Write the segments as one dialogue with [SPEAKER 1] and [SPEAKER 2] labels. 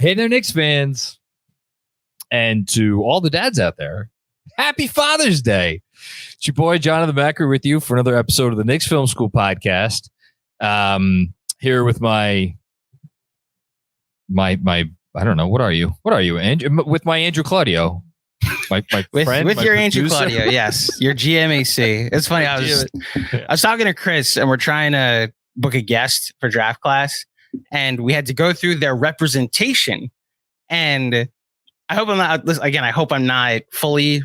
[SPEAKER 1] Hey there, Knicks fans. And to all the dads out there, happy Father's Day. It's your boy, Jon GMAC, with you for another episode of the Knicks Film School Podcast. Here with my I don't know, what are you, Andrew? With my Andrew Claudio. My friend,
[SPEAKER 2] with
[SPEAKER 1] my
[SPEAKER 2] your
[SPEAKER 1] producer.
[SPEAKER 2] Andrew Claudio, yes, your GMAC. It's funny. I was talking to Chris, and we're trying to book a guest for draft class, and we had to go through their representation. And I hope I'm not fully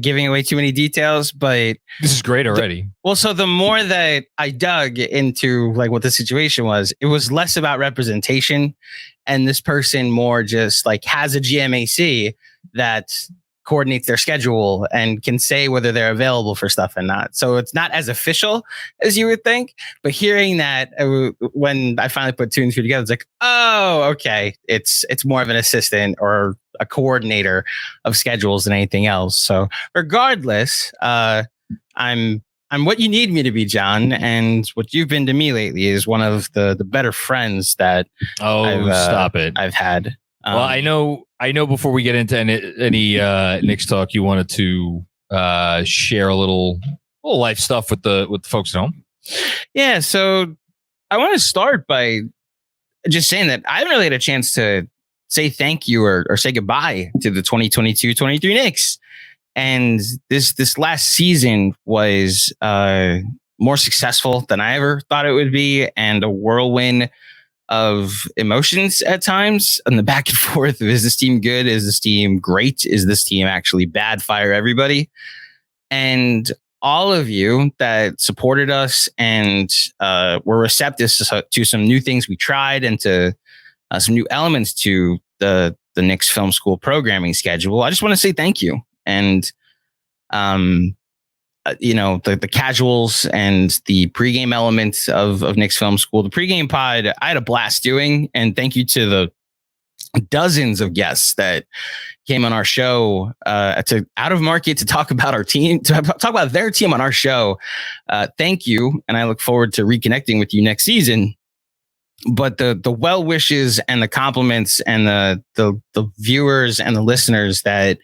[SPEAKER 2] giving away too many details, but
[SPEAKER 1] This is great already.
[SPEAKER 2] So the more that I dug into like what the situation was, it was less about representation, and this person more just like has a GMAC that coordinates their schedule and can say whether they're available for stuff and not. So it's not as official as you would think, but hearing that when I finally put two and two together, it's like, oh, okay. It's more of an assistant or a coordinator of schedules than anything else. So regardless, I'm what you need me to be, Jon, and what you've been to me lately is one of the better friends that
[SPEAKER 1] Stop it.
[SPEAKER 2] I've had.
[SPEAKER 1] Well, I know before we get into any Knicks talk, you wanted to share a little life stuff with the folks at home.
[SPEAKER 2] Yeah, so I want to start by just saying that I haven't really had a chance to say thank you or say goodbye to the 2022-23 Knicks. And this last season was more successful than I ever thought it would be, and a whirlwind of emotions at times on the back and forth. Is this team good? Is this team great? Is this team actually bad? Fire everybody. And all of you that supported us and were receptive to some new things we tried and to some new elements to the Knicks Film School programming schedule. I just want to say thank you. And the casuals and the pregame elements of Knicks Film School, the pregame pod, I had a blast doing, and thank you to the dozens of guests that came on our show to out of market to talk about our team, to talk about their team on our show. Thank you, and I look forward to reconnecting with you next season. But the well wishes and the compliments and the viewers and the listeners that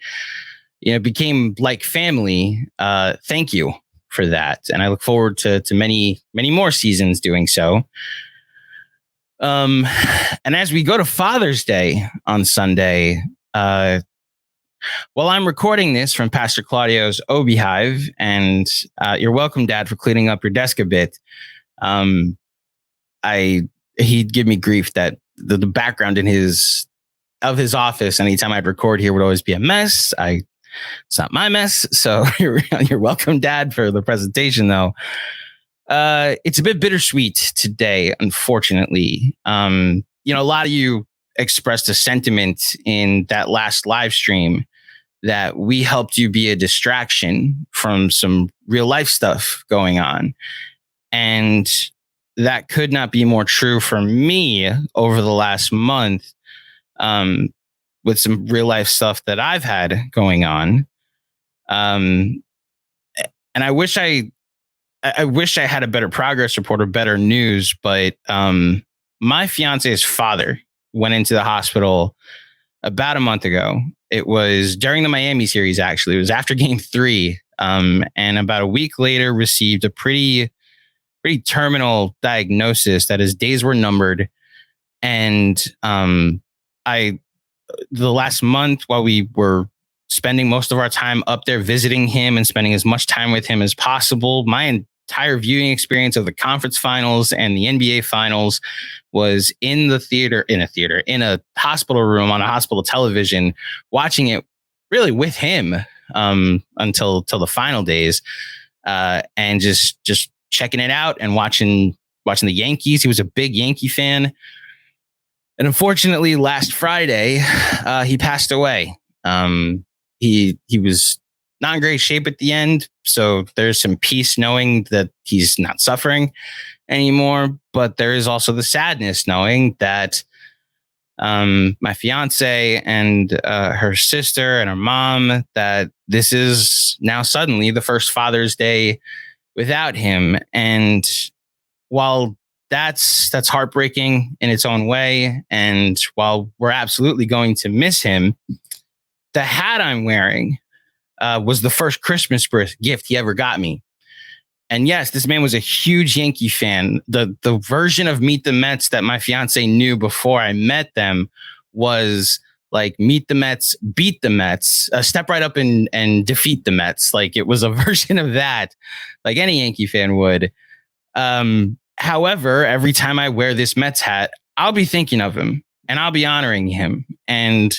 [SPEAKER 2] became like family. Thank you for that. And I look forward to many, many more seasons doing so. And as we go to Father's Day on Sunday, while I'm recording this from Pastor Claudio's O Beehive, and you're welcome, Dad, for cleaning up your desk a bit. He'd give me grief that the background of his office, anytime I'd record here, would always be a mess. It's not my mess. So you're welcome, Dad, for the presentation, though. It's a bit bittersweet today, unfortunately. A lot of you expressed a sentiment in that last live stream that we helped you be a distraction from some real life stuff going on. And that could not be more true for me over the last month. With some real life stuff that I've had going on. And I wish I had a better progress report or better news, but my fiance's father went into the hospital about a month ago. It was during the Miami series, actually. It was after game 3. And about a week later received a pretty terminal diagnosis that his days were numbered. And the last month, while we were spending most of our time up there visiting him and spending as much time with him as possible, my entire viewing experience of the conference finals and the NBA finals was in a hospital room on a hospital television, watching it really with him until the final days, and just checking it out and watching the Yankees. He was a big Yankee fan. And unfortunately, last Friday, he passed away. He was not in great shape at the end, so there's some peace knowing that he's not suffering anymore. But there is also the sadness knowing that my fiance and her sister and her mom, that this is now suddenly the first Father's Day without him. And while that's heartbreaking in its own way. And while we're absolutely going to miss him, the hat I'm wearing was the first Christmas gift he ever got me. And yes, this man was a huge Yankee fan. The version of Meet the Mets that my fiance knew before I met them was like meet the Mets, beat the Mets, step right up and defeat the Mets. Like it was a version of that, like any Yankee fan would. However, every time I wear this Mets hat, I'll be thinking of him and I'll be honoring him. And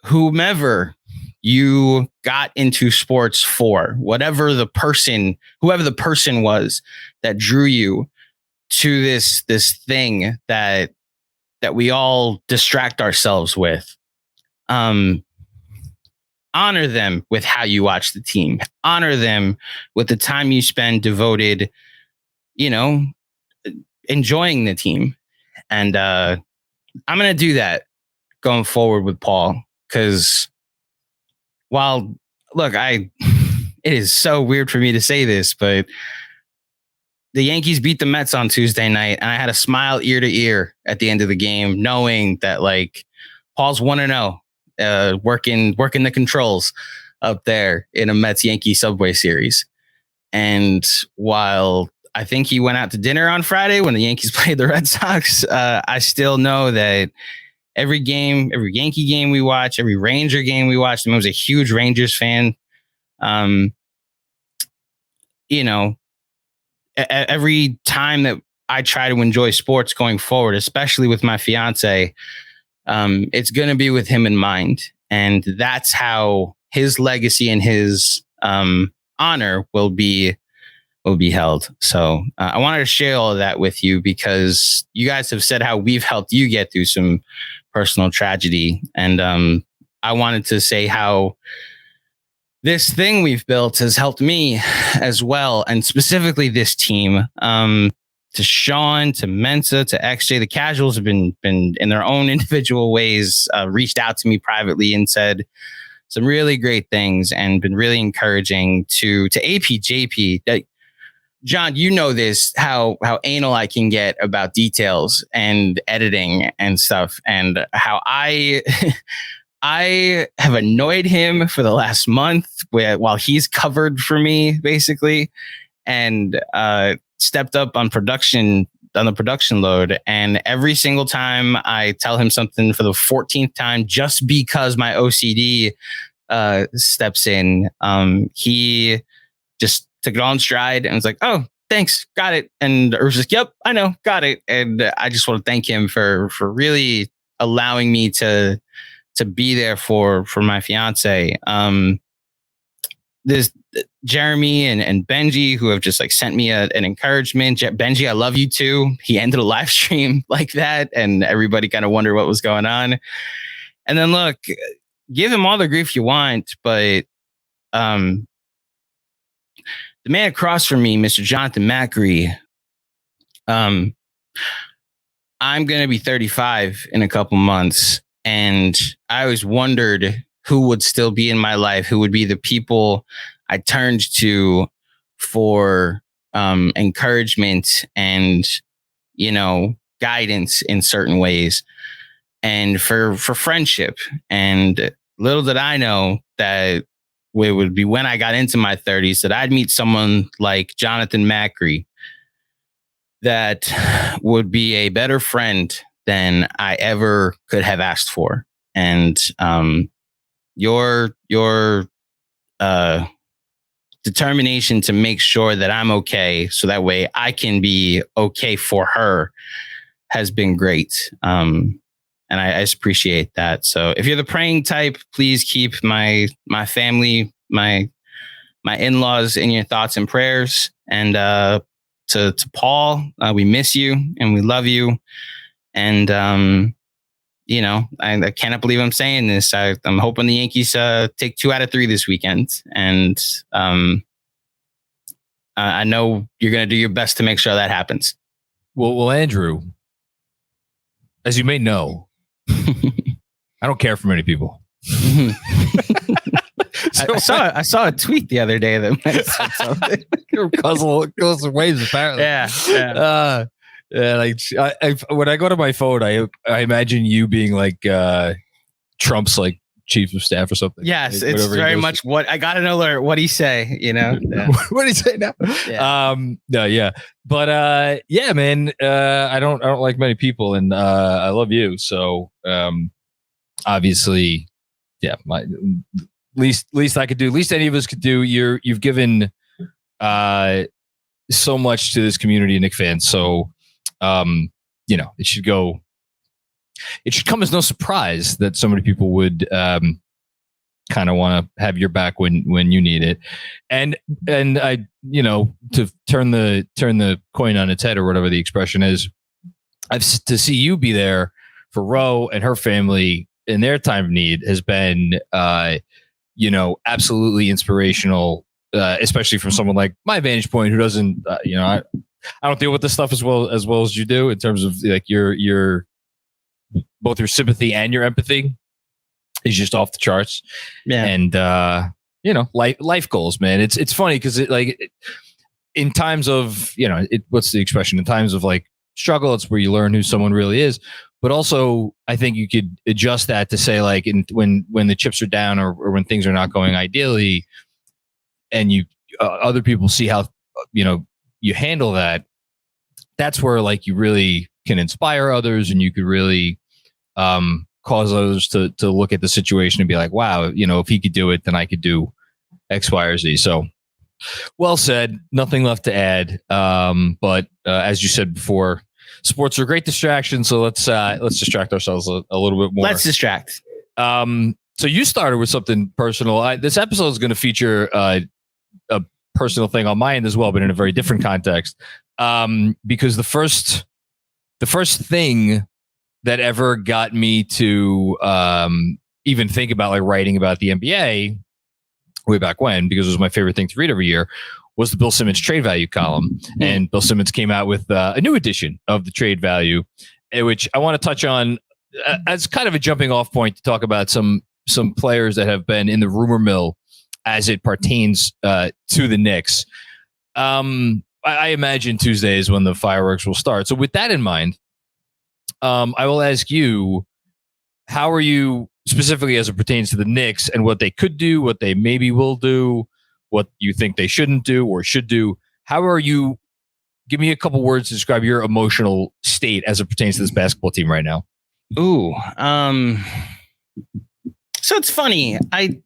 [SPEAKER 2] whomever you got into sports for, whoever the person was that drew you to this thing that we all distract ourselves with, honor them with how you watch the team, honor them with the time you spend devoted, enjoying the team. And I'm going to do that going forward with Paul, because it is so weird for me to say this, but the Yankees beat the Mets on Tuesday night, and I had a smile ear to ear at the end of the game, knowing that like Paul's 1-0, working the controls up there in a Mets Yankee Subway Series. And while I think he went out to dinner on Friday when the Yankees played the Red Sox, I still know that every Yankee game we watch, every Ranger game we watched, I was a huge Rangers fan. Every time that I try to enjoy sports going forward, especially with my fiance, it's going to be with him in mind. And that's how his legacy and his honor will be held. So I wanted to share all of that with you, because you guys have said how we've helped you get through some personal tragedy. And I wanted to say how this thing we've built has helped me as well. And specifically this team, to Sean, to Mensa, to XJ, the casuals have been in their own individual ways, reached out to me privately and said some really great things and been really encouraging to APJP. John, you know this, how anal I can get about details and editing and stuff, and how I have annoyed him for the last month while he's covered for me, basically, and stepped up on the production load. And every single time I tell him something for the 14th time, just because my OCD steps in, he just took it all in stride and was like, "Oh, thanks, got it." And I was just, "Yep, I know, got it." And I just want to thank him for really allowing me to be there for my fiance. There's Jeremy and Benji, who have just like sent me an encouragement. Benji, I love you too. He ended a live stream like that, and everybody kind of wondered what was going on. And then look, give him all the grief you want, but the man across from me, Mr. Jonathan Macri, I'm going to be 35 in a couple months. And I always wondered who would still be in my life, who would be the people I turned to for encouragement and, guidance in certain ways, and for friendship. And little did I know that it would be when I got into my 30s that I'd meet someone like Jonathan Macri that would be a better friend than I ever could have asked for. And your determination to make sure that I'm okay, so that way I can be okay for her, has been great. And I just appreciate that. So if you're the praying type, please keep my family, my in-laws in your thoughts and prayers. And to Paul, we miss you and we love you. And, I cannot believe I'm saying this. I'm hoping the Yankees take 2 out of 3 this weekend. And I know you're going to do your best to make sure that happens.
[SPEAKER 1] Well, Andrew, as you may know, I don't care for many people.
[SPEAKER 2] I saw a tweet the other day that might have said something.
[SPEAKER 1] Goes some waves apparently.
[SPEAKER 2] Yeah.
[SPEAKER 1] Like when I go to my phone, I imagine you being like Trump's like chief of staff or something.
[SPEAKER 2] Yes,
[SPEAKER 1] like,
[SPEAKER 2] it's very much what I got to know. What he say? Yeah.
[SPEAKER 1] What did he say now?
[SPEAKER 2] Yeah.
[SPEAKER 1] No, yeah, but yeah, man. I don't like many people, and I love you. So obviously, yeah, my least I could do, least any of us could do. You've given so much to this community of Knicks fans. So it should go. It should come as no surprise that so many people would kind of want to have your back when you need it, and I to turn the coin on its head or whatever the expression is. To see you be there for Ro and her family in their time of need has been absolutely inspirational, especially from someone like my vantage point who doesn't I don't deal with this stuff as well as you do in terms of like your both your sympathy and your empathy is just off the charts.
[SPEAKER 2] Yeah.
[SPEAKER 1] And life goals, man. It's funny because in times of what's the expression, in times of like struggle, it's where you learn who someone really is. But also I think you could adjust that to say like when the chips are down or when things are not going ideally, and you other people see how you handle that, that's where like you really can inspire others, and you could really cause others to look at the situation and be like, wow, if he could do it, then I could do X, Y, or Z. So well said. Nothing left to add. But as you said before, sports are a great distraction. So let's distract ourselves a little bit more.
[SPEAKER 2] Let's distract.
[SPEAKER 1] So you started with something personal. This episode is going to feature a personal thing on my end as well, but in a very different context. Because the first thing that ever got me to even think about like writing about the NBA way back when, because it was my favorite thing to read every year, was the Bill Simmons trade value column. And Bill Simmons came out with a new edition of the trade value, which I want to touch on as kind of a jumping off point to talk about some players that have been in the rumor mill as it pertains to the Knicks. I imagine Tuesday is when the fireworks will start. So with that in mind, I will ask you, how are you specifically as it pertains to the Knicks and what they could do, what they maybe will do, what you think they shouldn't do or should do? How are you? Give me a couple words to describe your emotional state as it pertains to this basketball team right now.
[SPEAKER 2] Ooh, so it's funny. I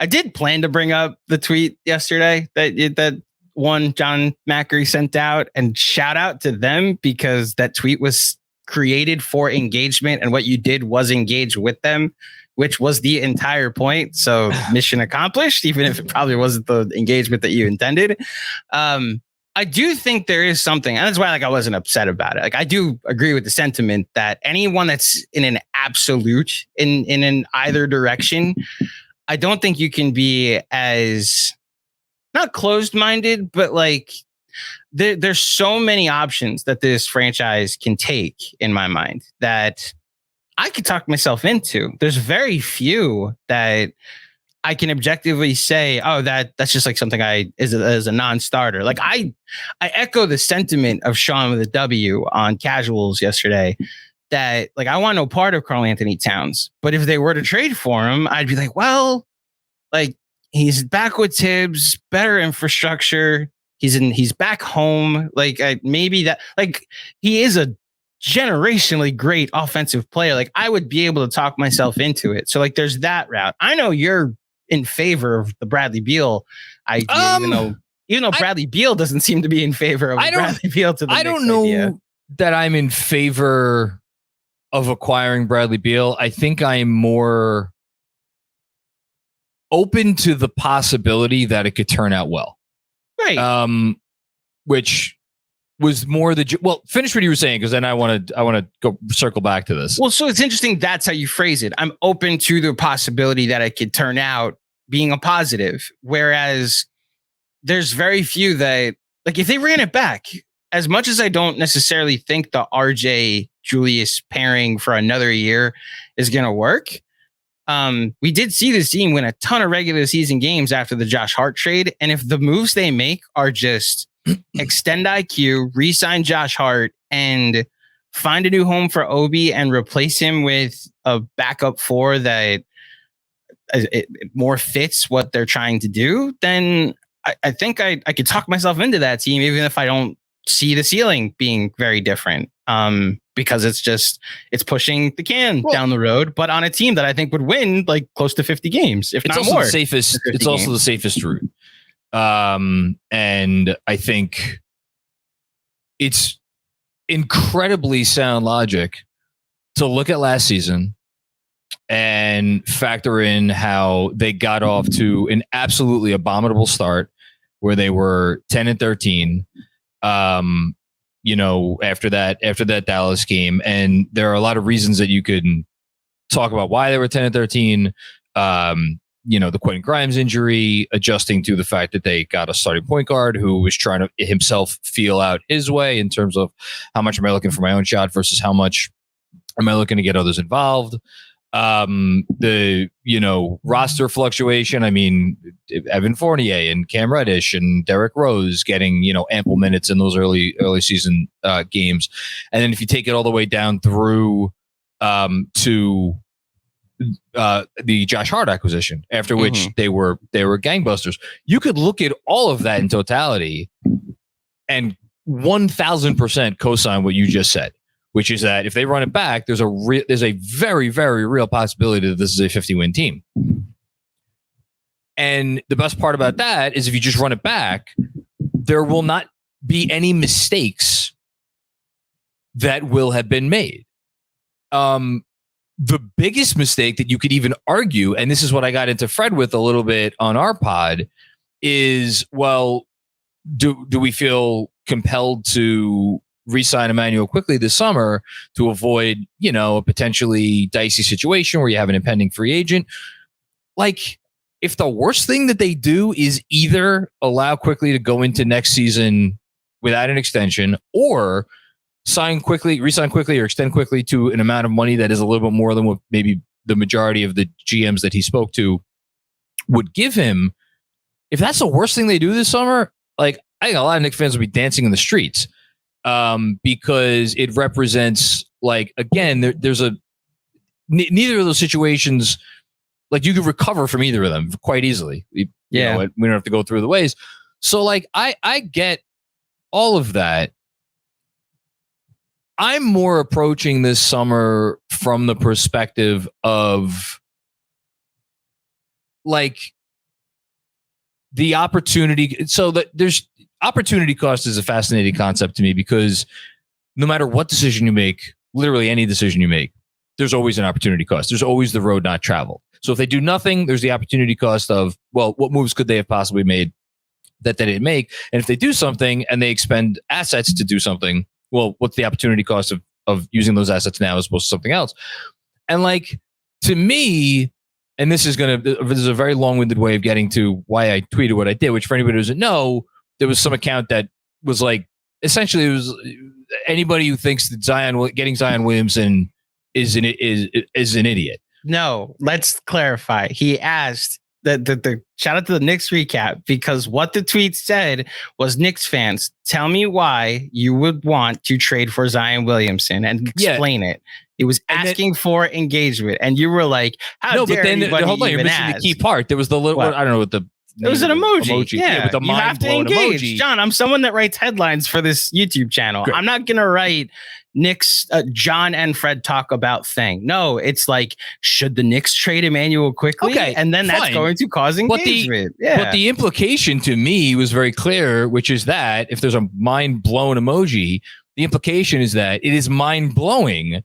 [SPEAKER 2] did plan to bring up the tweet yesterday that one Jon GMAC sent out, and shout out to them because that tweet was created for engagement, and what you did was engage with them, which was the entire point. So mission accomplished, even if it probably wasn't the engagement that you intended. I do think there is something, and that's why I wasn't upset about it. Like, I do agree with the sentiment that anyone that's in an absolute in an either direction, I don't think you can be as not closed-minded, but like there's so many options that this franchise can take in my mind that I could talk myself into. There's very few that I can objectively say, oh, that's just like something as a non-starter. Like I echo the sentiment of Sean with a W on Casuals yesterday that like I want no part of Karl Anthony Towns, but if they were to trade for him, I'd be like, well, like he's back with Tibbs, better infrastructure. He's back home. Like maybe that, like he is a generationally great offensive player. Like I would be able to talk myself into it. So like there's that route. I know you're in favor of the Bradley Beal idea, even though Bradley Beal doesn't seem to be in favor of Bradley Beal to the Knicks
[SPEAKER 1] don't know
[SPEAKER 2] idea.
[SPEAKER 1] That I'm in favor of acquiring Bradley Beal. I think I'm more open to the possibility that it could turn out well.
[SPEAKER 2] Right.
[SPEAKER 1] Which was more finish what you were saying, because then I want to go circle back to this.
[SPEAKER 2] Well, so it's interesting. That's how you phrase it. I'm open to the possibility that it could turn out being a positive. Whereas there's very few that, like, if they ran it back, as much as I don't necessarily think the RJ Julius pairing for another year is going to work, we did see this team win a ton of regular season games after the Josh Hart trade. And if the moves they make are just extend IQ, re-sign Josh Hart, and find a new home for Obi and replace him with a backup four that it more fits what they're trying to do, then I think I could talk myself into that team, even if I don't see the ceiling being very different. Because it's pushing the can down the road, but on a team that I think would win like close to 50 games, if not more.
[SPEAKER 1] It's also the safest route. And I think it's incredibly sound logic to look at last season and factor in how they got off to an absolutely abominable start where they were 10-13. After that Dallas game. And there are a lot of reasons that you could talk about why they were 10-13. The Quentin Grimes injury, adjusting to the fact that they got a starting point guard who was trying to himself feel out his way in terms of how much am I looking for my own shot versus how much am I looking to get others involved. Roster fluctuation. I mean, Evan Fournier and Cam Reddish and Derrick Rose getting, ample minutes in those early season games. And then if you take it all the way down through to the Josh Hart acquisition, after which they were gangbusters, you could look at all of that in totality and 1000% co-sign what you just said. Which is that if they run it back, there's a very, very real possibility that this is a 50-win team. And the best part about that is if you just run it back, there will not be any mistakes that will have been made. The biggest mistake that you could even argue, and this is what I got into Fred with a little bit on our pod, is, well, do we feel compelled to re-sign Emmanuel quickly this summer to avoid, a potentially dicey situation where you have an impending free agent? Like, if the worst thing that they do is either allow quickly to go into next season without an extension, or resign quickly or extend quickly to an amount of money that is a little bit more than what maybe the majority of the GMs that he spoke to would give him. If that's the worst thing they do this summer, like, I think a lot of Knicks fans will be dancing in the streets. Because it represents, like, again, there's neither of those situations, like, you could recover from either of them quite easily. We don't have to go through the ways. So, like, I get all of that. I'm more approaching this summer from the perspective of, like, the opportunity. So that there's opportunity cost is a fascinating concept to me, because no matter what decision you make, literally any decision you make, there's always an opportunity cost. There's always the road not traveled. So if they do nothing, there's the opportunity cost of, well, what moves could they have possibly made that they didn't make? And if they do something and they expend assets to do something, well, what's the opportunity cost of using those assets now as opposed to something else? And, like, to me, and this is a very long-winded way of getting to why I tweeted what I did, which for anybody who doesn't know, there was some account that was like, essentially, it was anybody who thinks that getting Zion Williamson is an idiot.
[SPEAKER 2] No, let's clarify. He asked the shout out to the Knicks recap, because what the tweet said was, Knicks fans, tell me why you would want to trade for Zion Williamson and explain it. It was asking for engagement, and you were like, "How dare anybody hold on, you're missing
[SPEAKER 1] the key part." There was the little, I don't know what the.
[SPEAKER 2] It was an emoji. Yeah,
[SPEAKER 1] with the
[SPEAKER 2] you have to engage.
[SPEAKER 1] Emoji.
[SPEAKER 2] John, I'm someone that writes headlines for this YouTube channel. Great. I'm not going to write Knicks, John and Fred talk about thing. No, it's like, should the Knicks trade Emmanuel quickly?
[SPEAKER 1] Okay,
[SPEAKER 2] and then that's going to cause engagement.
[SPEAKER 1] But the implication to me was very clear, which is that if there's a mind-blown emoji, the implication is that it is mind-blowing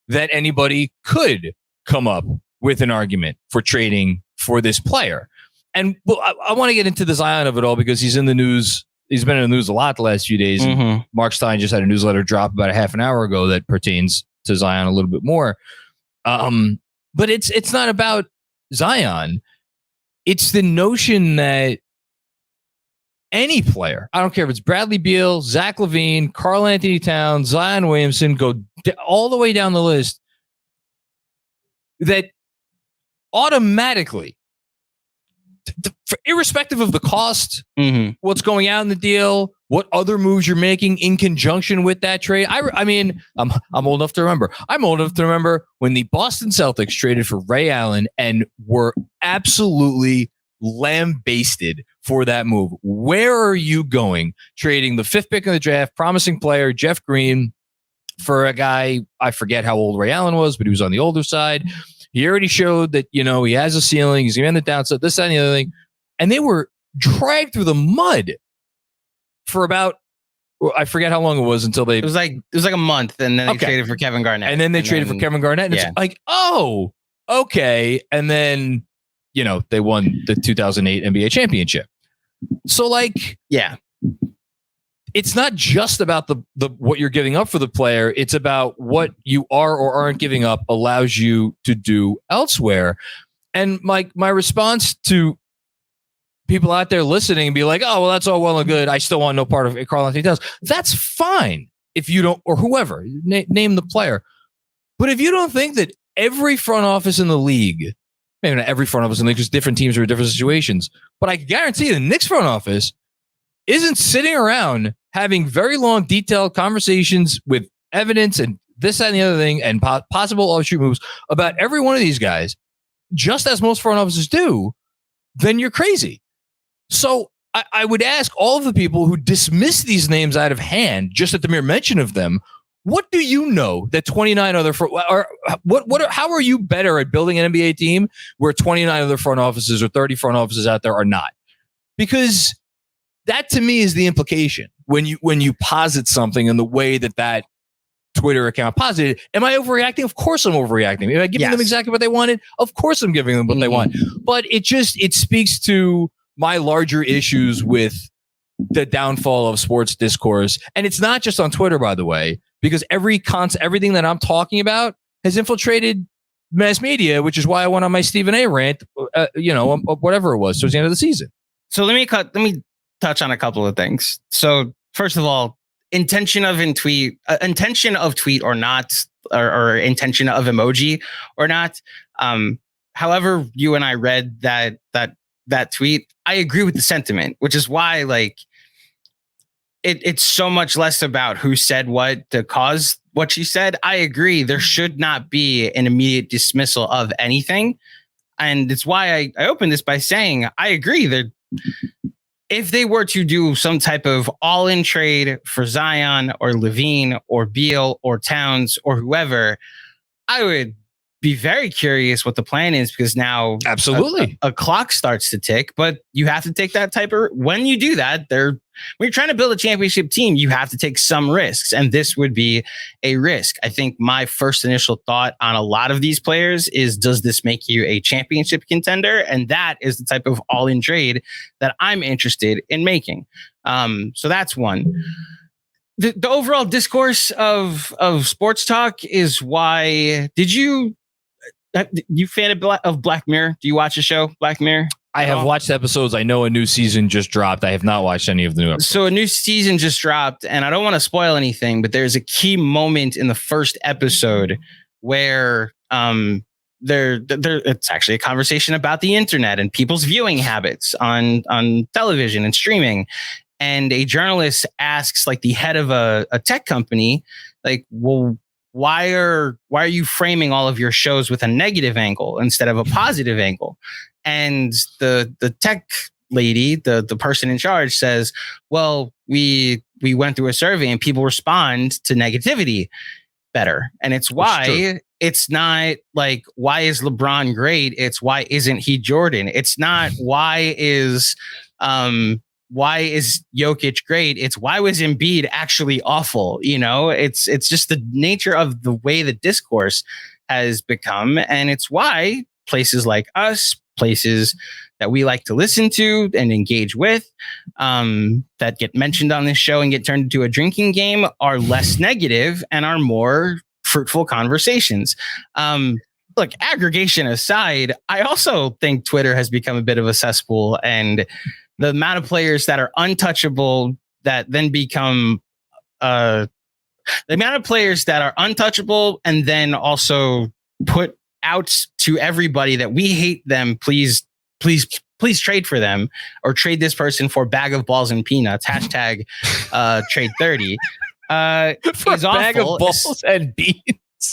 [SPEAKER 1] that anybody could come up with an argument for trading for this player. And I want to get into the Zion of it all, because he's in the news. He's been in the news a lot the last few days. Mm-hmm. Mark Stein just had a newsletter drop about a half an hour ago that pertains to Zion a little bit more. But it's not about Zion. It's the notion that any player, I don't care if it's Bradley Beal, Zach LaVine, Karl Anthony Towns, Zion Williamson, go all the way down the list, that automatically, irrespective of the cost, what's going out in the deal, what other moves you're making in conjunction with that trade. I mean, I'm old enough to remember. I'm old enough to remember when the Boston Celtics traded for Ray Allen and were absolutely lambasted for that move. Where are you going? Trading the 5th pick in the draft, promising player Jeff Green for a guy, I forget how old Ray Allen was, but he was on the older side. He already showed that, he has a ceiling. He's going to be on the downside, this, that, and the other thing. And they were dragged through the mud for about, I forget how long it was until they...
[SPEAKER 2] It was like a month, and then they traded for Kevin Garnett.
[SPEAKER 1] And then they traded for Kevin Garnett. And it's like, oh, okay. And then, they won the 2008 NBA championship. So it's not just about the what you're giving up for the player. It's about what you are or aren't giving up allows you to do elsewhere. And my response to people out there listening and be like, oh, well, that's all well and good. I still want no part of it. Karl-Anthony Towns. That's fine if you don't, or whoever, name the player. But if you don't think that every front office in the league, maybe not every front office in the league, because different teams are in different situations, but I can guarantee the Knicks front office isn't sitting around having very long, detailed conversations with evidence and this, that, and the other thing, and possible offshoot moves about every one of these guys, just as most front offices do, then you're crazy. So I would ask all of the people who dismiss these names out of hand, just at the mere mention of them, what do you know that 29 other how are you better at building an NBA team where 29 other front offices or 30 front offices out there are not? Because that to me is the implication when you posit something in the way that Twitter account posited. Am I overreacting? Of course I'm overreacting. Am I giving them exactly what they wanted? Of course I'm giving them what they want. But it speaks to my larger issues with the downfall of sports discourse. And it's not just on Twitter, by the way, because everything that I'm talking about has infiltrated mass media, which is why I went on my Stephen A rant, whatever it was towards the end of the season.
[SPEAKER 2] So let me touch on a couple of things. So first of all, intention of tweet or not, or intention of emoji or not. However you and I read that tweet, I agree with the sentiment, which is why it's so much less about who said what to cause what she said. I agree. There should not be an immediate dismissal of anything. And it's why I opened this by saying, I agree that if they were to do some type of all-in trade for Zion or Levine or Beal or Towns or whoever, I would be very curious what the plan is, because now
[SPEAKER 1] absolutely
[SPEAKER 2] a clock starts to tick. But you have to take that type of, when you do that, when you're trying to build a championship team, you have to take some risks, and this would be a risk. I think my first initial thought on a lot of these players is, does this make you a championship contender? And that is the type of all-in trade that I'm interested in making. So that's one. The overall discourse of sports talk is why. Did you fan of Black Mirror? Do you watch the show Black Mirror?
[SPEAKER 1] I have watched episodes. I know a new season just dropped. I have not watched any of the new episodes.
[SPEAKER 2] So a new season just dropped, and I don't want to spoil anything, but there's a key moment in the first episode where it's actually a conversation about the internet and people's viewing habits on television and streaming. And a journalist asks the head of a tech company, well, why are you framing all of your shows with a negative angle instead of a positive angle? And the tech lady, the person in charge, says, well, we went through a survey and people respond to negativity better. And it's why it's not why is LeBron great? It's why isn't he Jordan? It's not why is Jokic great? It's why was Embiid actually awful? It's just the nature of the way the discourse has become. And it's why places like us, places that we like to listen to and engage with, that get mentioned on this show and get turned into a drinking game, are less negative and are more fruitful conversations. Look, aggregation aside, I also think Twitter has become a bit of a cesspool, and the amount of players that are untouchable that then become the amount of players that are untouchable and then also put outs to everybody that we hate them. Please trade for them, or trade this person for bag of balls and peanuts. Hashtag trade 30.
[SPEAKER 1] For a bag of balls and beans.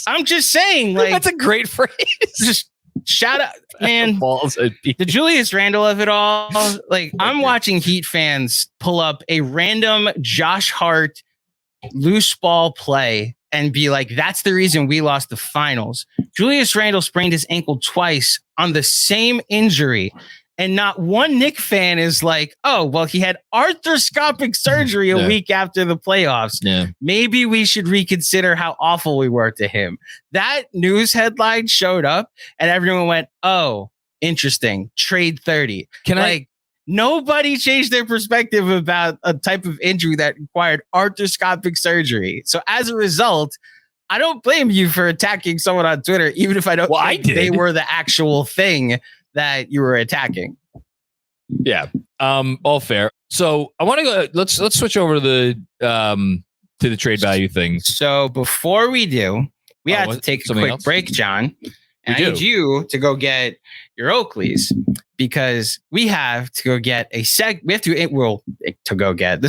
[SPEAKER 2] I'm just saying, like,
[SPEAKER 1] that's a great phrase.
[SPEAKER 2] Just shout out, man.
[SPEAKER 1] Balls and beans.
[SPEAKER 2] The Julius Randle of it all. Like, I'm watching Heat fans pull up a random Josh Hart loose ball play and be like, that's the reason we lost the finals. Julius Randle sprained his ankle twice on the same injury. And not one Knicks fan is like, oh, well, he had arthroscopic surgery a week after the playoffs.
[SPEAKER 1] Yeah.
[SPEAKER 2] Maybe we should reconsider how awful we were to him. That news headline showed up and everyone went, oh, interesting. Trade 30. Nobody changed their perspective about a type of injury that required arthroscopic surgery. So as a result, I don't blame you for attacking someone on Twitter, even if I don't think they were the actual thing that you were attacking.
[SPEAKER 1] Yeah. All fair. So I want to go, let's switch over to the trade value thing.
[SPEAKER 2] So before we do, we have to take a quick break, John. And I need you to go get your Oakleys, because we have to go get this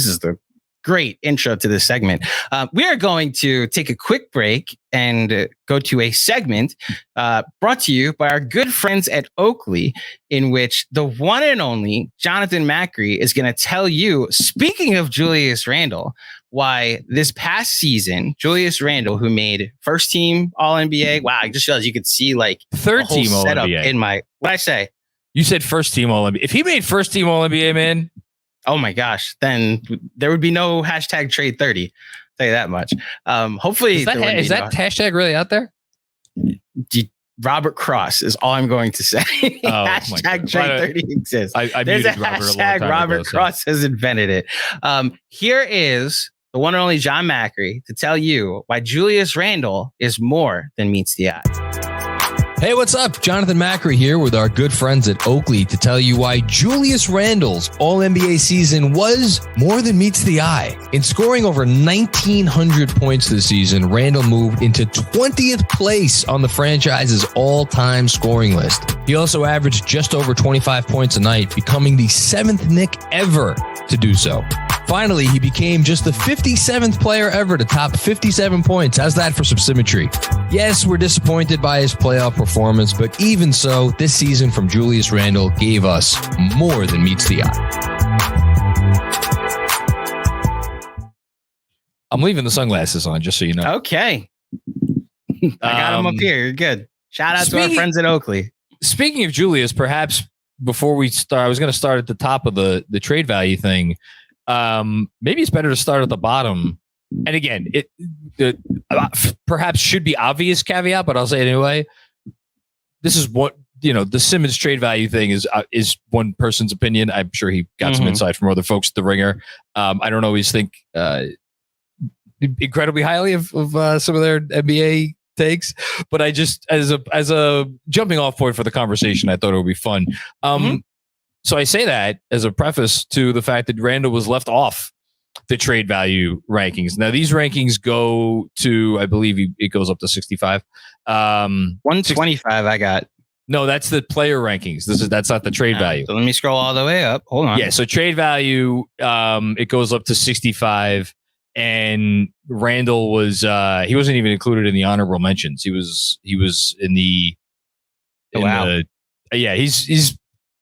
[SPEAKER 2] is the great intro to this segment. We are going to take a quick break and go to a segment brought to you by our good friends at Oakley, in which the one and only Jonathan Macri is going to tell you, speaking of Julius Randle, why this past season, Julius Randle, who made first team All-NBA. Wow, I just realized you could see like
[SPEAKER 1] third team All-NBA
[SPEAKER 2] in my, what'd I say?
[SPEAKER 1] You said first team All-NBA. If he made first team All-NBA, man.
[SPEAKER 2] Oh my gosh, then there would be no hashtag trade 30. I'll tell you that much. Hopefully,
[SPEAKER 1] is that hashtag really out there?
[SPEAKER 2] Robert Cross is all I'm going to say. Hashtag trade 30 exists. There's a hashtag Robert Cross has invented it. Here is the one and only Jon Macri to tell you why Julius Randle is more than meets the eye.
[SPEAKER 3] Hey, what's up? Jonathan Macri here with our good friends at Oakley to tell you why Julius Randle's All-NBA season was more than meets the eye. In scoring over 1,900 points this season, Randle moved into 20th place on the franchise's all-time scoring list. He also averaged just over 25 points a night, becoming the 7th Knick ever to do so. Finally, he became just the 57th player ever to top 57 points. How's that for some symmetry? Yes, we're disappointed by his playoff performance, but even so, this season from Julius Randle gave us more than meets the eye.
[SPEAKER 1] I'm leaving the sunglasses on, just so you know.
[SPEAKER 2] Okay. I got them up here. You're good. Shout out to our friends at Oakley.
[SPEAKER 1] Speaking of Julius, perhaps before we start, I was going to start at the top of the trade value thing. Maybe it's better to start at the bottom. And again, it perhaps should be obvious caveat, but I'll say it anyway. This is what, the Simmons trade value thing is one person's opinion. I'm sure he got some insight from other folks at the Ringer. I don't always think incredibly highly of some of their NBA takes, but I just, as a jumping off point for the conversation, I thought it would be fun. So I say that as a preface to the fact that Randle was left off the trade value rankings. Now these rankings go to, I believe it goes up to 65.
[SPEAKER 2] 125 I got.
[SPEAKER 1] No, that's the player rankings. That's not the trade value.
[SPEAKER 2] So let me scroll all the way up. Hold on.
[SPEAKER 1] Yeah, so trade value, it goes up to 65, and Randle was he wasn't even included in the honorable mentions. He was in the he's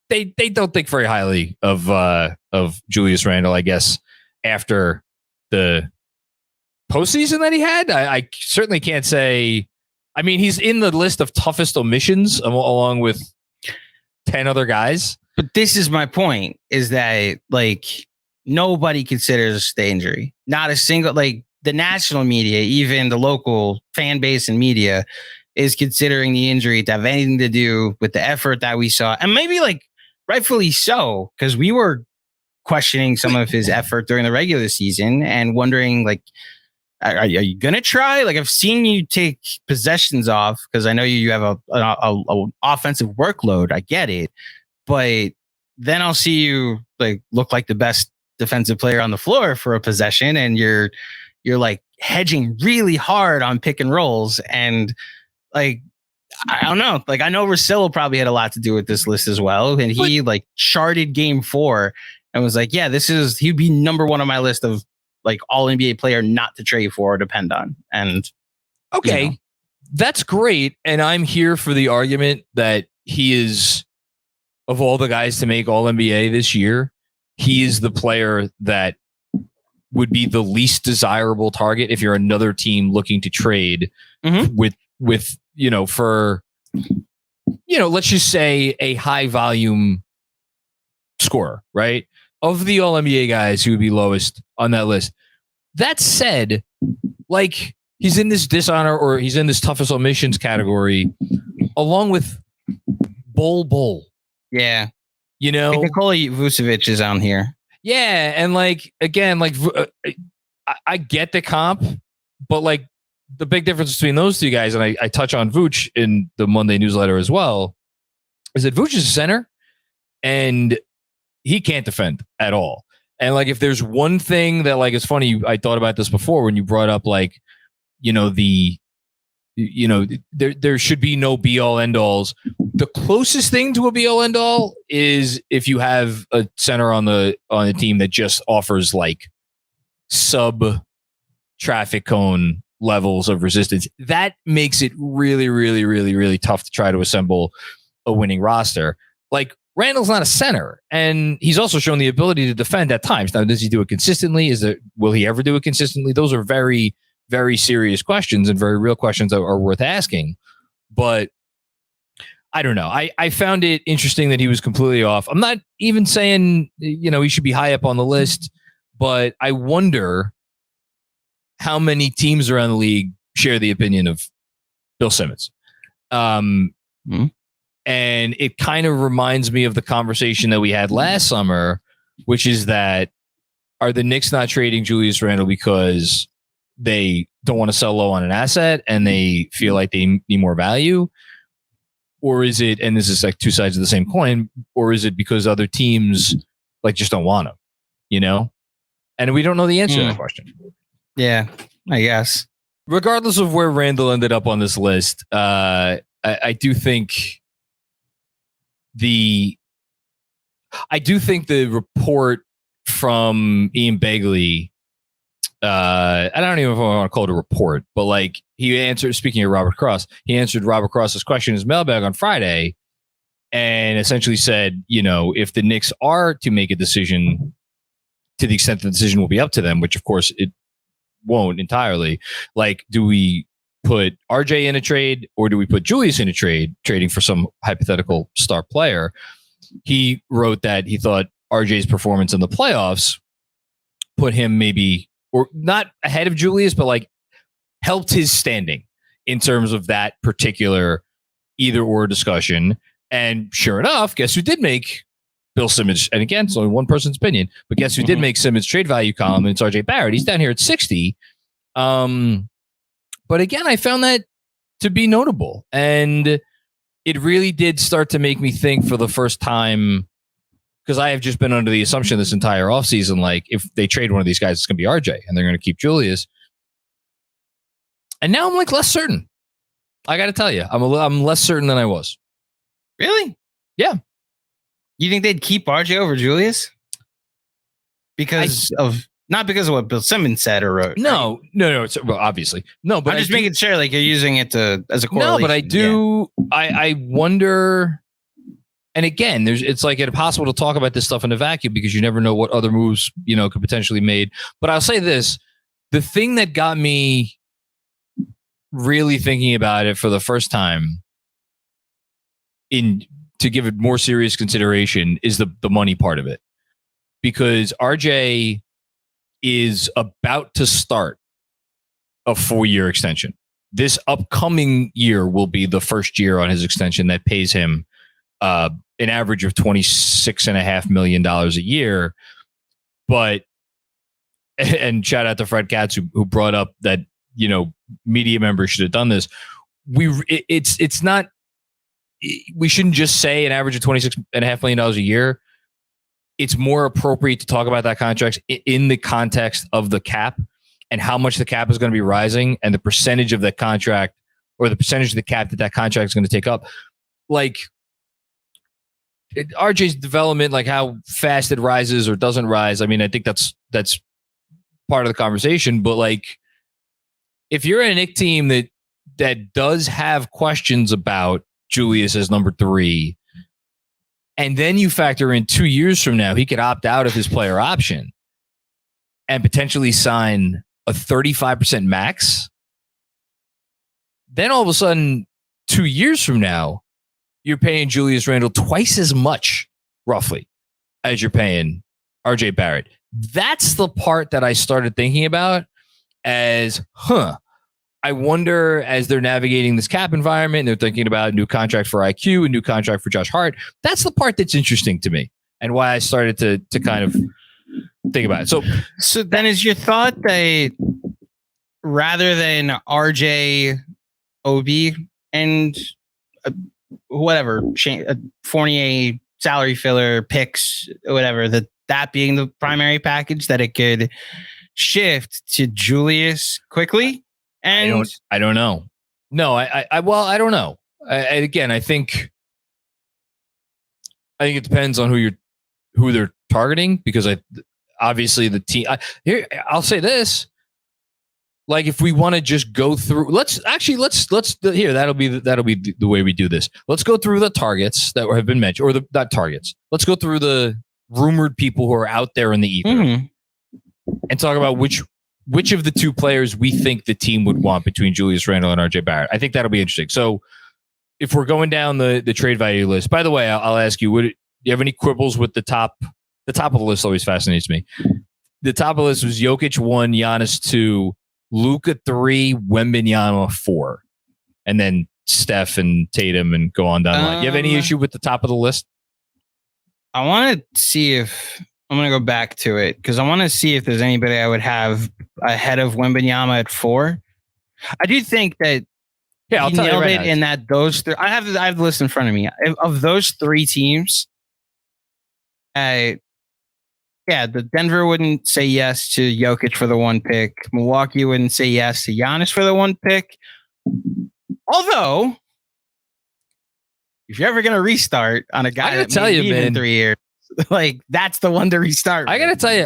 [SPEAKER 1] they don't think very highly of Julius Randle, I guess, after the postseason that he had. I certainly can't say. I mean, he's in the list of toughest omissions along with 10 other guys.
[SPEAKER 2] But this is my point, is that nobody considers the injury. Not a single, the national media, even the local fan base and media is considering the injury to have anything to do with the effort that we saw. And maybe rightfully so, because we were questioning some of his effort during the regular season and wondering are you going to try? I've seen you take possessions off because I know you have a offensive workload. I get it. But then I'll see you look like the best defensive player on the floor for a possession. And you're hedging really hard on pick and rolls. And I don't know. Like, I know Russillo probably had a lot to do with this list as well. And he like charted game 4 and was like, yeah, he'd be number 1 on my list of like all NBA player not to trade for or depend on. And
[SPEAKER 1] okay, that's great. And I'm here for the argument that he is, of all the guys to make all NBA this year, he is the player that would be the least desirable target if you're another team looking to trade with for, let's just say a high volume scorer, right? Of the all NBA guys who would be lowest on that list. That said, like, he's in this dishonor or he's in this toughest omissions category along with Bull.
[SPEAKER 2] Yeah. Nikola Vucevic is on here.
[SPEAKER 1] Yeah, and like again, like I get the comp, but like the big difference between those two guys, and I touch on Vooch in the Monday newsletter as well, is that Vooch is a center, and he can't defend at all. And like if there's one thing that like it's funny, I thought about this before when you brought up like there should be no be all end alls. The closest thing to a be all end all is if you have a center on the team that just offers like sub traffic cone levels of resistance. That makes it really, really, really, really tough to try to assemble a winning roster. Like Randle's not a center, and he's also shown the ability to defend at times. Now, does he do it consistently? Will he ever do it consistently? Those are very, very serious questions and very real questions that are worth asking. But I don't know. I found it interesting that he was completely off. I'm not even saying, he should be high up on the list, but I wonder how many teams around the league share the opinion of Bill Simmons. And it kind of reminds me of the conversation that we had last summer, which is that are the Knicks not trading Julius Randle because they don't want to sell low on an asset and they feel like they need more value? Or is it, and this is like two sides of the same coin, or is it because other teams like just don't want him, And we don't know the answer to that question.
[SPEAKER 2] Yeah, I guess.
[SPEAKER 1] Regardless of where Randle ended up on this list, I do think the report from Ian Begley, I don't even know if I want to call it a report, but like he answered, speaking of Robert Cross, he answered Robert Cross's question in his mailbag on Friday and essentially said, if the Knicks are to make a decision, to the extent the decision will be up to them, which of course it won't entirely, like, do we put RJ in a trade or do we put Julius in a trade, trading for some hypothetical star player? He wrote that he thought RJ's performance in the playoffs put him maybe, or not ahead of Julius, but like helped his standing in terms of that particular either or discussion. And sure enough, guess who did make Bill Simmons? And again, it's only one person's opinion, but guess who did make Simmons' trade value column? And it's RJ Barrett. He's down here at 60. But again, I found that to be notable. And it really did start to make me think for the first time, because I have just been under the assumption this entire offseason, like if they trade one of these guys, it's going to be RJ and they're going to keep Julius. And now I'm like less certain. I got to tell you, I'm less certain than I was.
[SPEAKER 2] Really?
[SPEAKER 1] Yeah.
[SPEAKER 2] You think they'd keep RJ over Julius? Not because of what Bill Simmons said or wrote.
[SPEAKER 1] No. It's, well, obviously. No, but
[SPEAKER 2] I'm just making sure like you're using it as a correlation.
[SPEAKER 1] No, but I do. Yeah. I wonder. And again, it's like impossible to talk about this stuff in a vacuum because you never know what other moves, could potentially made. But I'll say this. The thing that got me really thinking about it for the first time to give it more serious consideration is the money part of it. Because RJ is about to start a 4-year extension. This upcoming year will be the first year on his extension that pays him an average of $26.5 million a year. But, and shout out to Fred Katz who brought up that, media members should have done this. It's not, we shouldn't just say an average of $26.5 million a year. It's more appropriate to talk about that contract in the context of the cap and how much the cap is going to be rising and the percentage of that contract or the percentage of the cap that contract is going to take up. Like RJ's development, like how fast it rises or doesn't rise. I mean, I think that's part of the conversation. But like, if you're a Knicks team that does have questions about Julius as number 3, and then you factor in 2 years from now, he could opt out of his player option and potentially sign a 35% max. Then all of a sudden, 2 years from now, you're paying Julius Randle twice as much, roughly, as you're paying RJ Barrett. That's the part that I started thinking about as, I wonder, as they're navigating this cap environment, and they're thinking about a new contract for IQ, a new contract for Josh Hart. That's the part that's interesting to me, and why I started to kind of think about it.
[SPEAKER 2] So then is your thought that rather than RJ, OB, and whatever, Fournier salary filler, picks, whatever, that being the primary package, that it could shift to Julius quickly? And
[SPEAKER 1] I don't know. No, I don't know. Again, I think it depends on who they're targeting, because obviously the team. Here, I'll say this: like, if we want to just go through, let's here. That'll be the way we do this. Let's go through the targets that have been mentioned, or not targets. Let's go through the rumored people who are out there in the ether, and talk about which of the 2 players we think the team would want between Julius Randle and RJ Barrett. I think that'll be interesting. So if we're going down the trade value list, by the way, I'll ask you, do you have any quibbles with the top? The top of the list always fascinates me. The top of the list was Jokic 1, Giannis 2, Luka 3, Wembanyama 4, and then Steph and Tatum, and go on down the line. Do you have any issue with the top of the list?
[SPEAKER 2] I want to see if I'm going to go back to it, because I want to see if there's anybody I would have ahead of Wembanyama at 4. I do think that
[SPEAKER 1] I'll
[SPEAKER 2] he
[SPEAKER 1] tell
[SPEAKER 2] nailed
[SPEAKER 1] you right
[SPEAKER 2] it
[SPEAKER 1] now.
[SPEAKER 2] in that those three. I have the list in front of me. Of those 3 teams, the Denver wouldn't say yes to Jokic for the 1 pick. Milwaukee wouldn't say yes to Giannis for the 1 pick. Although, if you're ever going to restart on a guy that may leave in 3 years, like, that's the one to restart.
[SPEAKER 1] I got to tell you,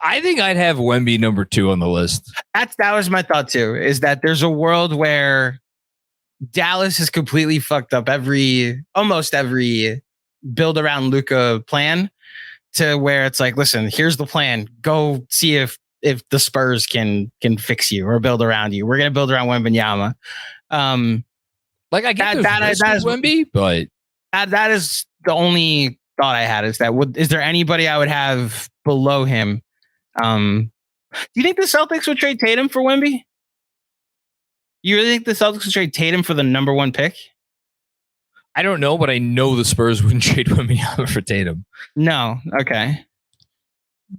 [SPEAKER 1] I think I'd have Wemby number 2 on the list.
[SPEAKER 2] That was my thought too, is that there's a world where Dallas has completely fucked up almost every build around Luka plan, to where it's like, listen, here's the plan. Go see if the Spurs can fix you or build around you. We're going to build around Wembanyama.
[SPEAKER 1] Like, I get that is Wemby, but
[SPEAKER 2] that is the only thought I had, is there anybody I would have below him? Do you think the Celtics would trade Tatum for Wemby? You really think the Celtics would trade Tatum for the number 1 pick?
[SPEAKER 1] I don't know, but I know the Spurs wouldn't trade Wembanyama for Tatum.
[SPEAKER 2] No. Okay.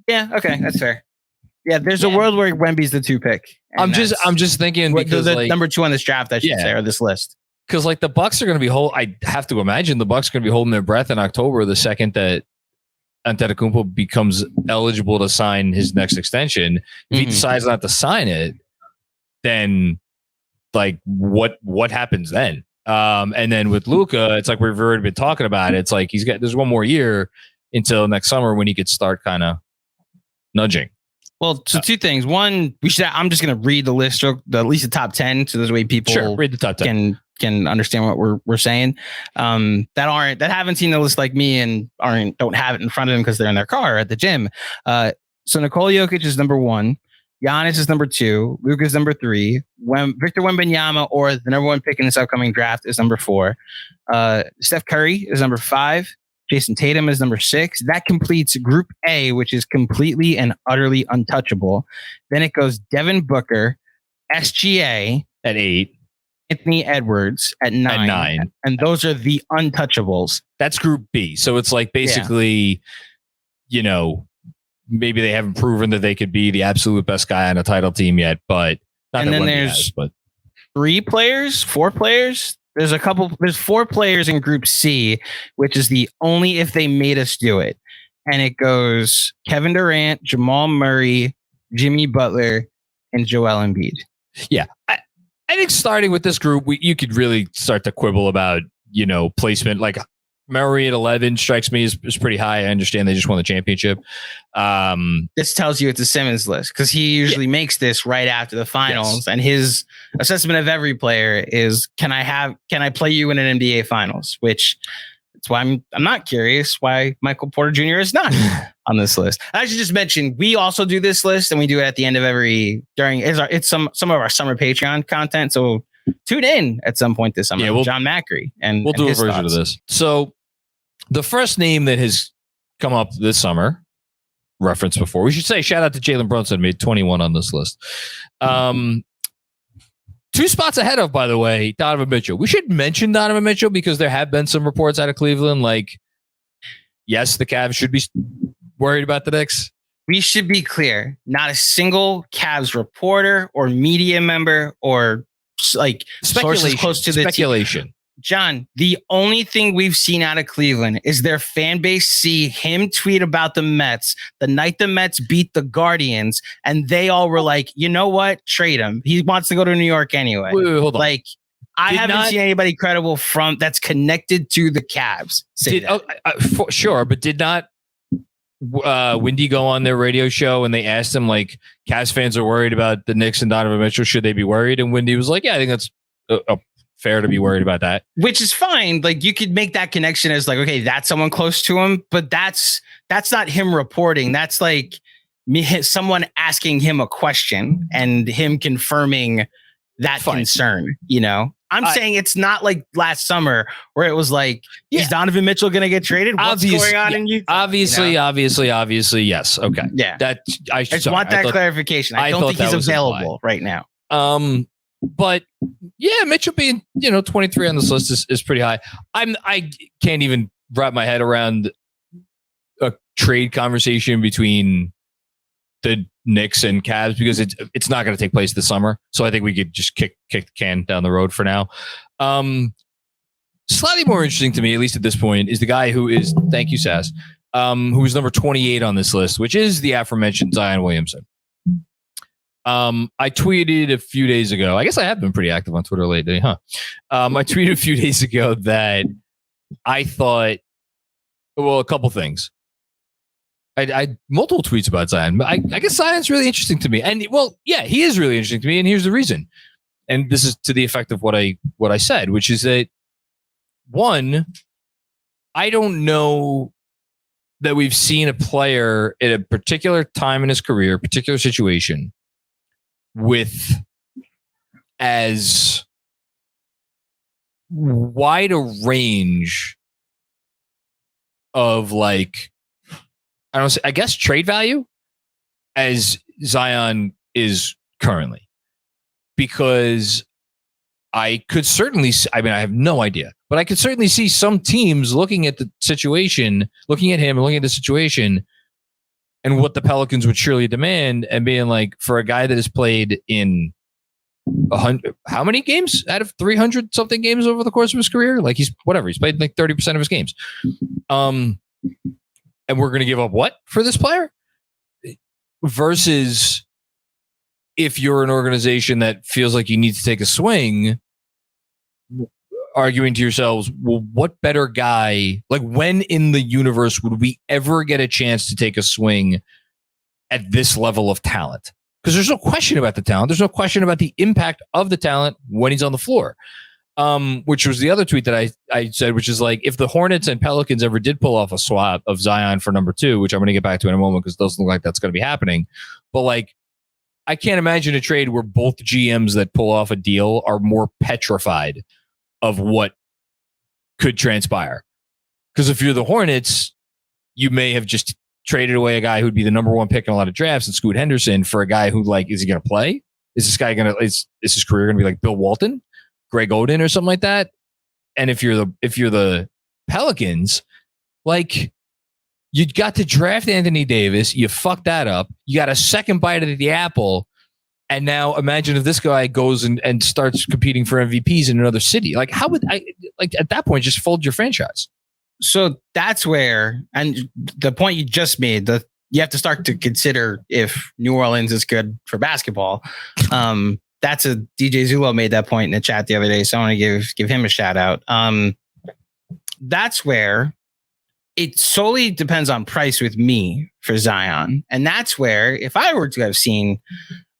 [SPEAKER 2] Yeah. Okay. That's fair. Yeah. There's a world where Wemby's the 2 pick.
[SPEAKER 1] I'm just thinking, because
[SPEAKER 2] the number 2 on this draft, I should say, or this list.
[SPEAKER 1] Because like the Bucks are going to be I have to imagine the Bucks are going to be holding their breath in October, the second that Antetokounmpo becomes eligible to sign his next extension. If he decides not to sign it, then like what happens then? And then with Luka, it's like we've already been talking about it. It's like there's 1 more year until next summer when he could start kind of nudging.
[SPEAKER 2] Well, so 2 things. One, I'm just going to read the list, at least the top 10, so this way people
[SPEAKER 1] read the top 10.
[SPEAKER 2] Can understand what we're saying. That haven't seen the list like me and don't have it in front of them because they're in their car at the gym. So Nikola Jokic is number 1. Giannis is number 2. Luka is number 3. Victor Wembanyama, or the number 1 pick in this upcoming draft, is number 4. Steph Curry is number 5. Jason Tatum is number 6. That completes Group A, which is completely and utterly untouchable. Then it goes Devin Booker, SGA
[SPEAKER 1] at 8.
[SPEAKER 2] Anthony Edwards at 9. And those are the untouchables.
[SPEAKER 1] That's Group B. So it's like basically, maybe they haven't proven that they could be the absolute best guy on a title team yet, but not. And then there's
[SPEAKER 2] 4 players. There's 4 players in Group C, which is the only if they made us do it. And it goes Kevin Durant, Jamal Murray, Jimmy Butler, and Joel Embiid.
[SPEAKER 1] Yeah. I think starting with this group, you could really start to quibble about, placement. Like Murray at 11 strikes me as pretty high. I understand they just won the championship.
[SPEAKER 2] This tells you it's a Simmons list because he usually makes this right after the finals, and his assessment of every player is, can I play you in an NBA finals? Which that's why I'm not curious why Michael Porter Jr. is not on this list. I should just mention, we also do this list, and we do it at the end of it's some of our summer Patreon content. So tune in at some point this summer. Yeah, Jon GMAC, and
[SPEAKER 1] we'll do a version of this. So the first name that has come up this summer, referenced before, we should say shout out to Jalen Brunson, made 21 on this list. 2 spots ahead of, by the way, Donovan Mitchell. We should mention Donovan Mitchell because there have been some reports out of Cleveland like, yes, the Cavs should be worried about the Knicks.
[SPEAKER 2] We should be clear. Not a single Cavs reporter or media member or like sources close to the
[SPEAKER 1] speculation.
[SPEAKER 2] John, the only thing we've seen out of Cleveland is their fan base see him tweet about the Mets the night the Mets beat the Guardians, and they all were like, you know what? Trade him. He wants to go to New York anyway.
[SPEAKER 1] Wait, hold on.
[SPEAKER 2] Like, I haven't seen anybody credible that's connected to the Cavs say that.
[SPEAKER 1] Sure, but did not Wendy go on their radio show and they asked him, like, Cavs fans are worried about the Knicks and Donovan Mitchell. Should they be worried? And Wendy was like, yeah, I think that's fair to be worried about that.
[SPEAKER 2] Which is fine. Like, you could make that connection as like, okay, that's someone close to him, but that's not him reporting. That's like someone asking him a question and him confirming that concern, I'm saying it's not like last summer where it was like, is Donovan Mitchell going to get traded? What's going on in Utah?
[SPEAKER 1] Obviously, yes. Okay.
[SPEAKER 2] Yeah.
[SPEAKER 1] I
[SPEAKER 2] just want that clarification. I don't think he's available right now.
[SPEAKER 1] But yeah, Mitchell being 23 on this list is pretty high. I can't even wrap my head around a trade conversation between the Knicks and Cavs because it's not going to take place this summer. So I think we could just kick the can down the road for now. Slightly more interesting to me, at least at this point, is the guy who is, thank you, Sass, who is number 28 on this list, which is the aforementioned Zion Williamson. I tweeted a few days ago. I guess I have been pretty active on Twitter lately, huh? I tweeted a few days ago that I thought, well, a couple things. I multiple tweets about Zion, but I guess Zion's really interesting to me. And well, yeah, he is really interesting to me. And here's the reason. And this is to the effect of what I said, which is that, one, I don't know that we've seen a player at a particular time in his career, particular situation, with as wide a range of, like, I guess trade value as Zion is currently, because I could certainly, I have no idea, but I could certainly see some teams looking at the situation, looking at him and looking at the situation and what the Pelicans would surely demand and being like, for a guy that has played in 100, how many games out of 300 something games over the course of his career? Like he's played like 30% of his games. And we're going to give up what for this player? Versus if you're an organization that feels like you need to take a swing, arguing to yourselves, well, what better guy, like when in the universe would we ever get a chance to take a swing at this level of talent? Because there's no question about the talent. There's no question about the impact of the talent when he's on the floor. Which was the other tweet that I said, which is like, if the Hornets and Pelicans ever did pull off a swap of Zion for number 2, which I'm going to get back to in a moment because it doesn't look like that's going to be happening. But like, I can't imagine a trade where both GMs that pull off a deal are more petrified of what could transpire. Because if you're the Hornets, you may have just traded away a guy who'd be the number 1 pick in a lot of drafts and Scoot Henderson for a guy who, like, is he going to play? Is this guy is his career going to be like Bill Walton, Greg Oden, or something like that? And if you're the Pelicans, like, you got to draft Anthony Davis, you fucked that up, you got a second bite of the apple, and now imagine if this guy goes and starts competing for MVPs in another city. Like, how would I, like, at that point, just fold your franchise?
[SPEAKER 2] So that's where, and the point you just made, you have to start to consider if New Orleans is good for basketball. that's a DJ Zulo made that point in the chat the other day. So I want to give him a shout out. That's where it solely depends on price with me for Zion. And that's where, if I were to have seen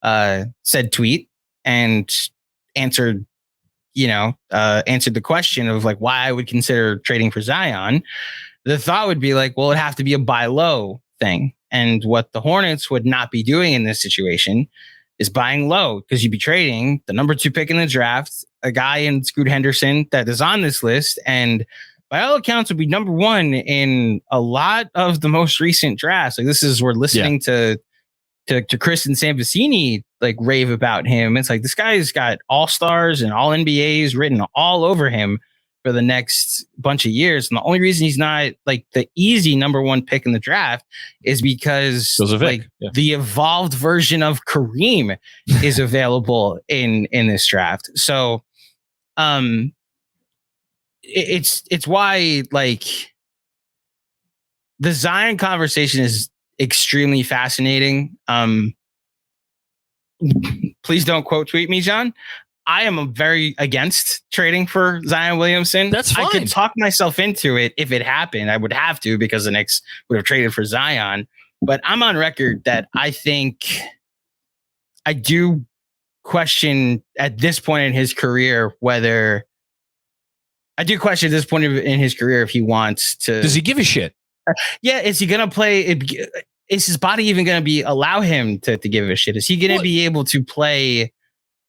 [SPEAKER 2] said tweet and answered the question of like why I would consider trading for Zion, the thought would be like, well, it'd have to be a buy low thing. And what the Hornets would not be doing in this situation is buying low, because you'd be trading the number 2 pick in the draft, a guy in Scoot Henderson that is on this list, and by all accounts would be number 1 in a lot of the most recent drafts. Like we're listening to Chris and Sam Vecini like rave about him. It's like this guy's got all-stars and all NBAs written all over him for the next bunch of years. And the only reason he's not like the easy number 1 pick in the draft is because the evolved version of Kareem is available in this draft. So it's why like the Zion conversation is extremely fascinating. Please don't quote tweet me, John. I am very against trading for Zion Williamson.
[SPEAKER 1] That's fine.
[SPEAKER 2] I could talk myself into it if it happened. I would have to, because the Knicks would have traded for Zion. But I'm on record that I think I do question at this point in his career whether if he wants to.
[SPEAKER 1] Does he give a shit?
[SPEAKER 2] Yeah, is he gonna play? Is his body even gonna allow him to give a shit? Is he gonna be able to play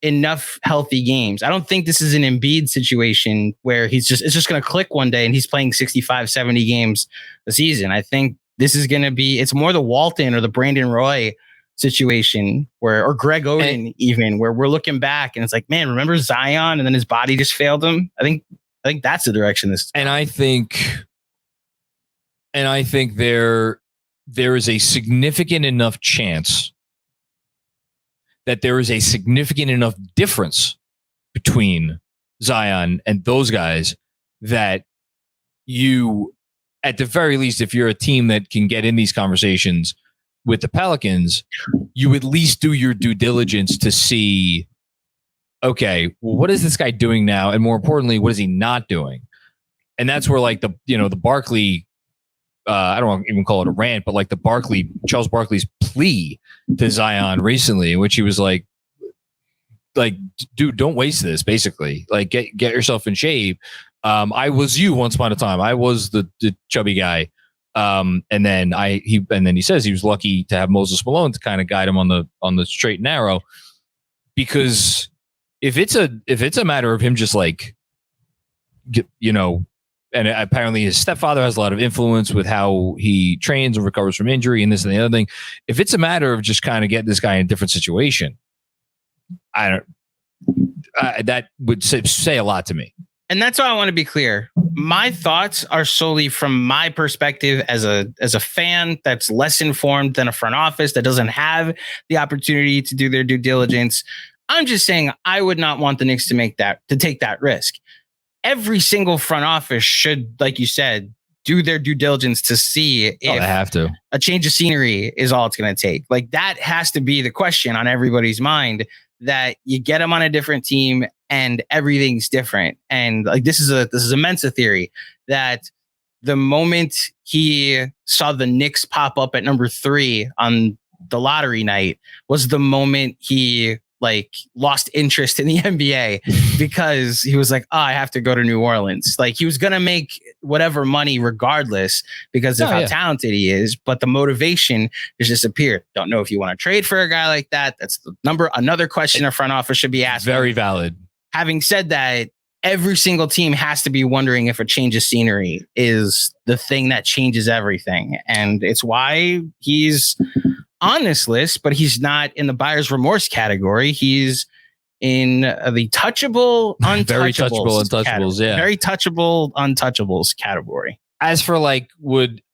[SPEAKER 2] enough healthy games? I don't think this is an Embiid situation where it's just going to click one day and he's playing 65, 70 games a season. I think this is going to be, it's more the Walton or the Brandon Roy situation or Greg Oden even, where we're looking back and it's like, man, remember Zion? And then his body just failed him. I think that's the direction this is going.
[SPEAKER 1] And I think there is a significant enough chance that there is a significant enough difference between Zion and those guys that you, at the very least, if you're a team that can get in these conversations with the Pelicans, you at least do your due diligence to see, okay, well, what is this guy doing now? And more importantly, what is he not doing? And that's where like the Barkley, I don't want to even call it a rant, but like Charles Barkley's plea to Zion recently, in which he was like, dude, don't waste this. Basically, like get yourself in shape. I was you once upon a time. I was the chubby guy. And then he says he was lucky to have Moses Malone to kind of guide him on the straight and narrow, because if it's a matter of him just like, and apparently his stepfather has a lot of influence with how he trains and recovers from injury and this and the other thing. If it's a matter of just kind of getting this guy in a different situation, that would say a lot to me.
[SPEAKER 2] And that's why I want to be clear. My thoughts are solely from my perspective as a fan that's less informed than a front office that doesn't have the opportunity to do their due diligence. I'm just saying I would not want the Knicks to take that risk. Every single front office should, like you said, do their due diligence to see if
[SPEAKER 1] they have to.
[SPEAKER 2] A change of scenery is all it's going to take. Like that has to be the question on everybody's mind, that you get them on a different team and everything's different. And like this is a Mensa theory that the moment he saw the Knicks pop up at number 3 on the lottery night was the moment he like lost interest in the NBA, because he was like, oh, I have to go to New Orleans. Like he was going to make whatever money regardless because of how talented he is, but the motivation has disappeared. Don't know if you want to trade for a guy like that. That's another question a front office should be asking.
[SPEAKER 1] Very valid.
[SPEAKER 2] Having said that, every single team has to be wondering if a change of scenery is the thing that changes everything. And it's why he's on this list, but he's not in the buyer's remorse category. He's in the touchable, untouchables.
[SPEAKER 1] Very touchable untouchables, yeah.
[SPEAKER 2] Very touchable untouchables category.
[SPEAKER 1] As for like,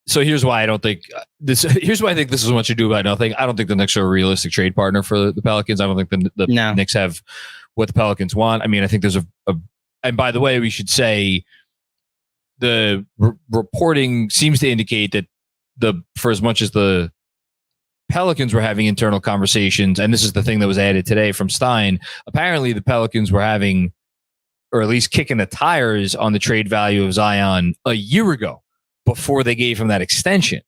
[SPEAKER 1] so here's why I don't think this. Here's why I think this is what you do about nothing. I don't think the Knicks are a realistic trade partner for the Pelicans. I don't think the Knicks have what the Pelicans want. I mean, I think there's and by the way, we should say the reporting seems to indicate that for as much as the Pelicans were having internal conversations, and this is the thing that was added today from Stein. Apparently, the Pelicans were having, or at least kicking the tires on the trade value of Zion a year ago before they gave him that extension.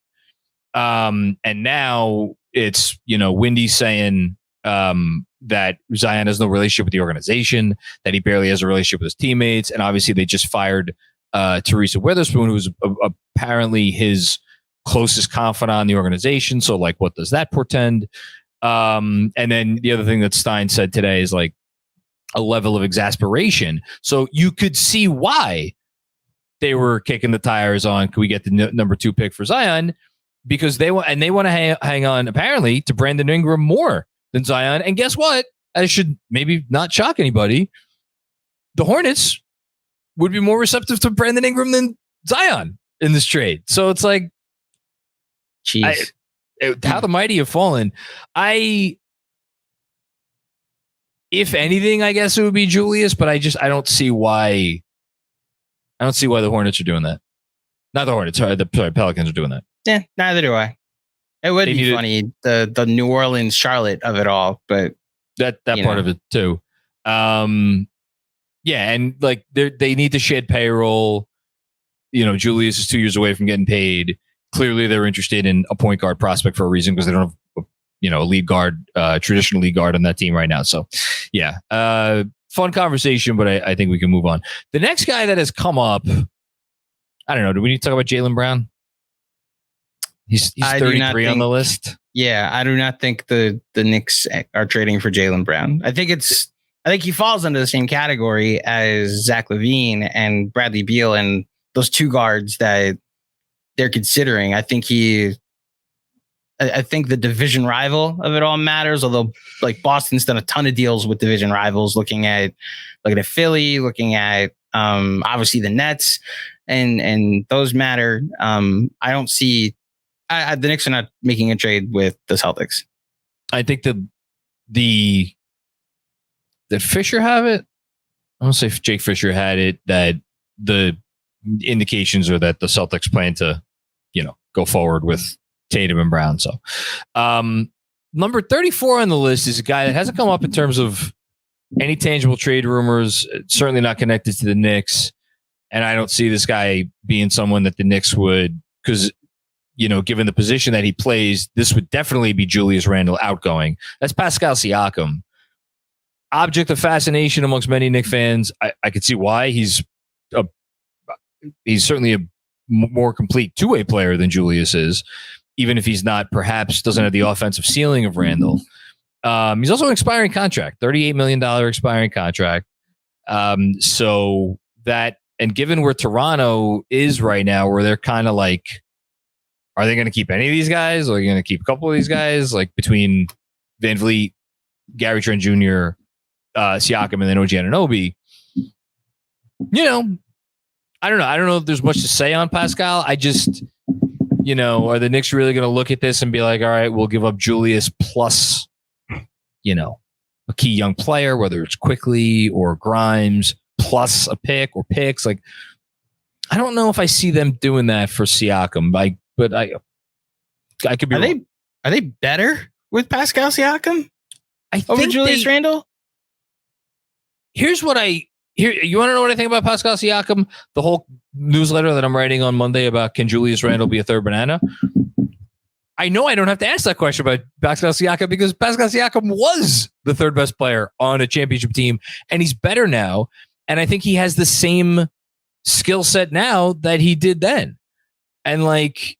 [SPEAKER 1] And now it's, Windy saying that Zion has no relationship with the organization, that he barely has a relationship with his teammates. And obviously they just fired Teresa Witherspoon, who was apparently his closest confidant in the organization. So like, what does that portend? And then the other thing that Stein said today is like a level of exasperation. So you could see why they were kicking the tires on, can we get the number 2 pick for Zion? Because they want to hang on apparently to Brandon Ingram more than Zion. And guess what? I should maybe not shock anybody. The Hornets would be more receptive to Brandon Ingram than Zion in this trade. So it's like,
[SPEAKER 2] jeez,
[SPEAKER 1] how the mighty have fallen. If anything, I guess it would be Julius, but I don't see why. I don't see why the Hornets are doing that. Not the Hornets. Sorry, the Pelicans are doing that.
[SPEAKER 2] Yeah, neither do I. It would be funny, the New Orleans Charlotte of it all, but
[SPEAKER 1] that part of it too. Yeah, and like they need to shed payroll. Julius is 2 years away from getting paid. Clearly, they're interested in a point guard prospect for a reason, because they don't have a lead guard, traditional lead guard on that team right now. So, yeah, fun conversation, but I think we can move on. The next guy that has come up, I don't know. Do we need to talk about Jaylen Brown? He's 33 on the list.
[SPEAKER 2] Yeah, I do not think the Knicks are trading for Jaylen Brown. I think he falls under the same category as Zach LaVine and Bradley Beal and those 2 guards that they're considering. I think the division rival of it all matters, although like Boston's done a ton of deals with division rivals, looking at Philly, looking at obviously the Nets, and those matter. I don't see the Knicks are not making a trade with the Celtics.
[SPEAKER 1] I think did Fisher have it? I don't say if Jake Fisher had it, that the indications are that the Celtics plan to, go forward with Tatum and Brown. So, number 34 on the list is a guy that hasn't come up in terms of any tangible trade rumors, certainly not connected to the Knicks. And I don't see this guy being someone that the Knicks would, because, given the position that he plays, this would definitely be Julius Randle outgoing. That's Pascal Siakam. Object of fascination amongst many Knicks fans. I could see why. He's certainly a more complete two-way player than Julius is, even if he's not, perhaps doesn't have the offensive ceiling of Randle. He's also an expiring contract, $38 million expiring contract. So that, and given where Toronto is right now, where they're kind of like, are they going to keep any of these guys? Or are they going to keep a couple of these guys? Like between Van Vliet, Gary Trent Jr., Siakam, and then OG Anunoby. I don't know. I don't know if there's much to say on Pascal. I just, are the Knicks really going to look at this and be like, all right, we'll give up Julius plus, a key young player, whether it's Quickly or Grimes, plus a pick or picks. Like, I don't know if I see them doing that for Siakam. But I could be wrong.
[SPEAKER 2] Are they better with Pascal Siakam
[SPEAKER 1] over
[SPEAKER 2] Julius Randle?
[SPEAKER 1] Here's what you want to know what I think about Pascal Siakam? The whole newsletter that I'm writing on Monday about can Julius Randle be a third banana? I know I don't have to ask that question about Pascal Siakam because Pascal Siakam was the third best player on a championship team, and he's better now. And I think he has the same skill set now that he did then. And like,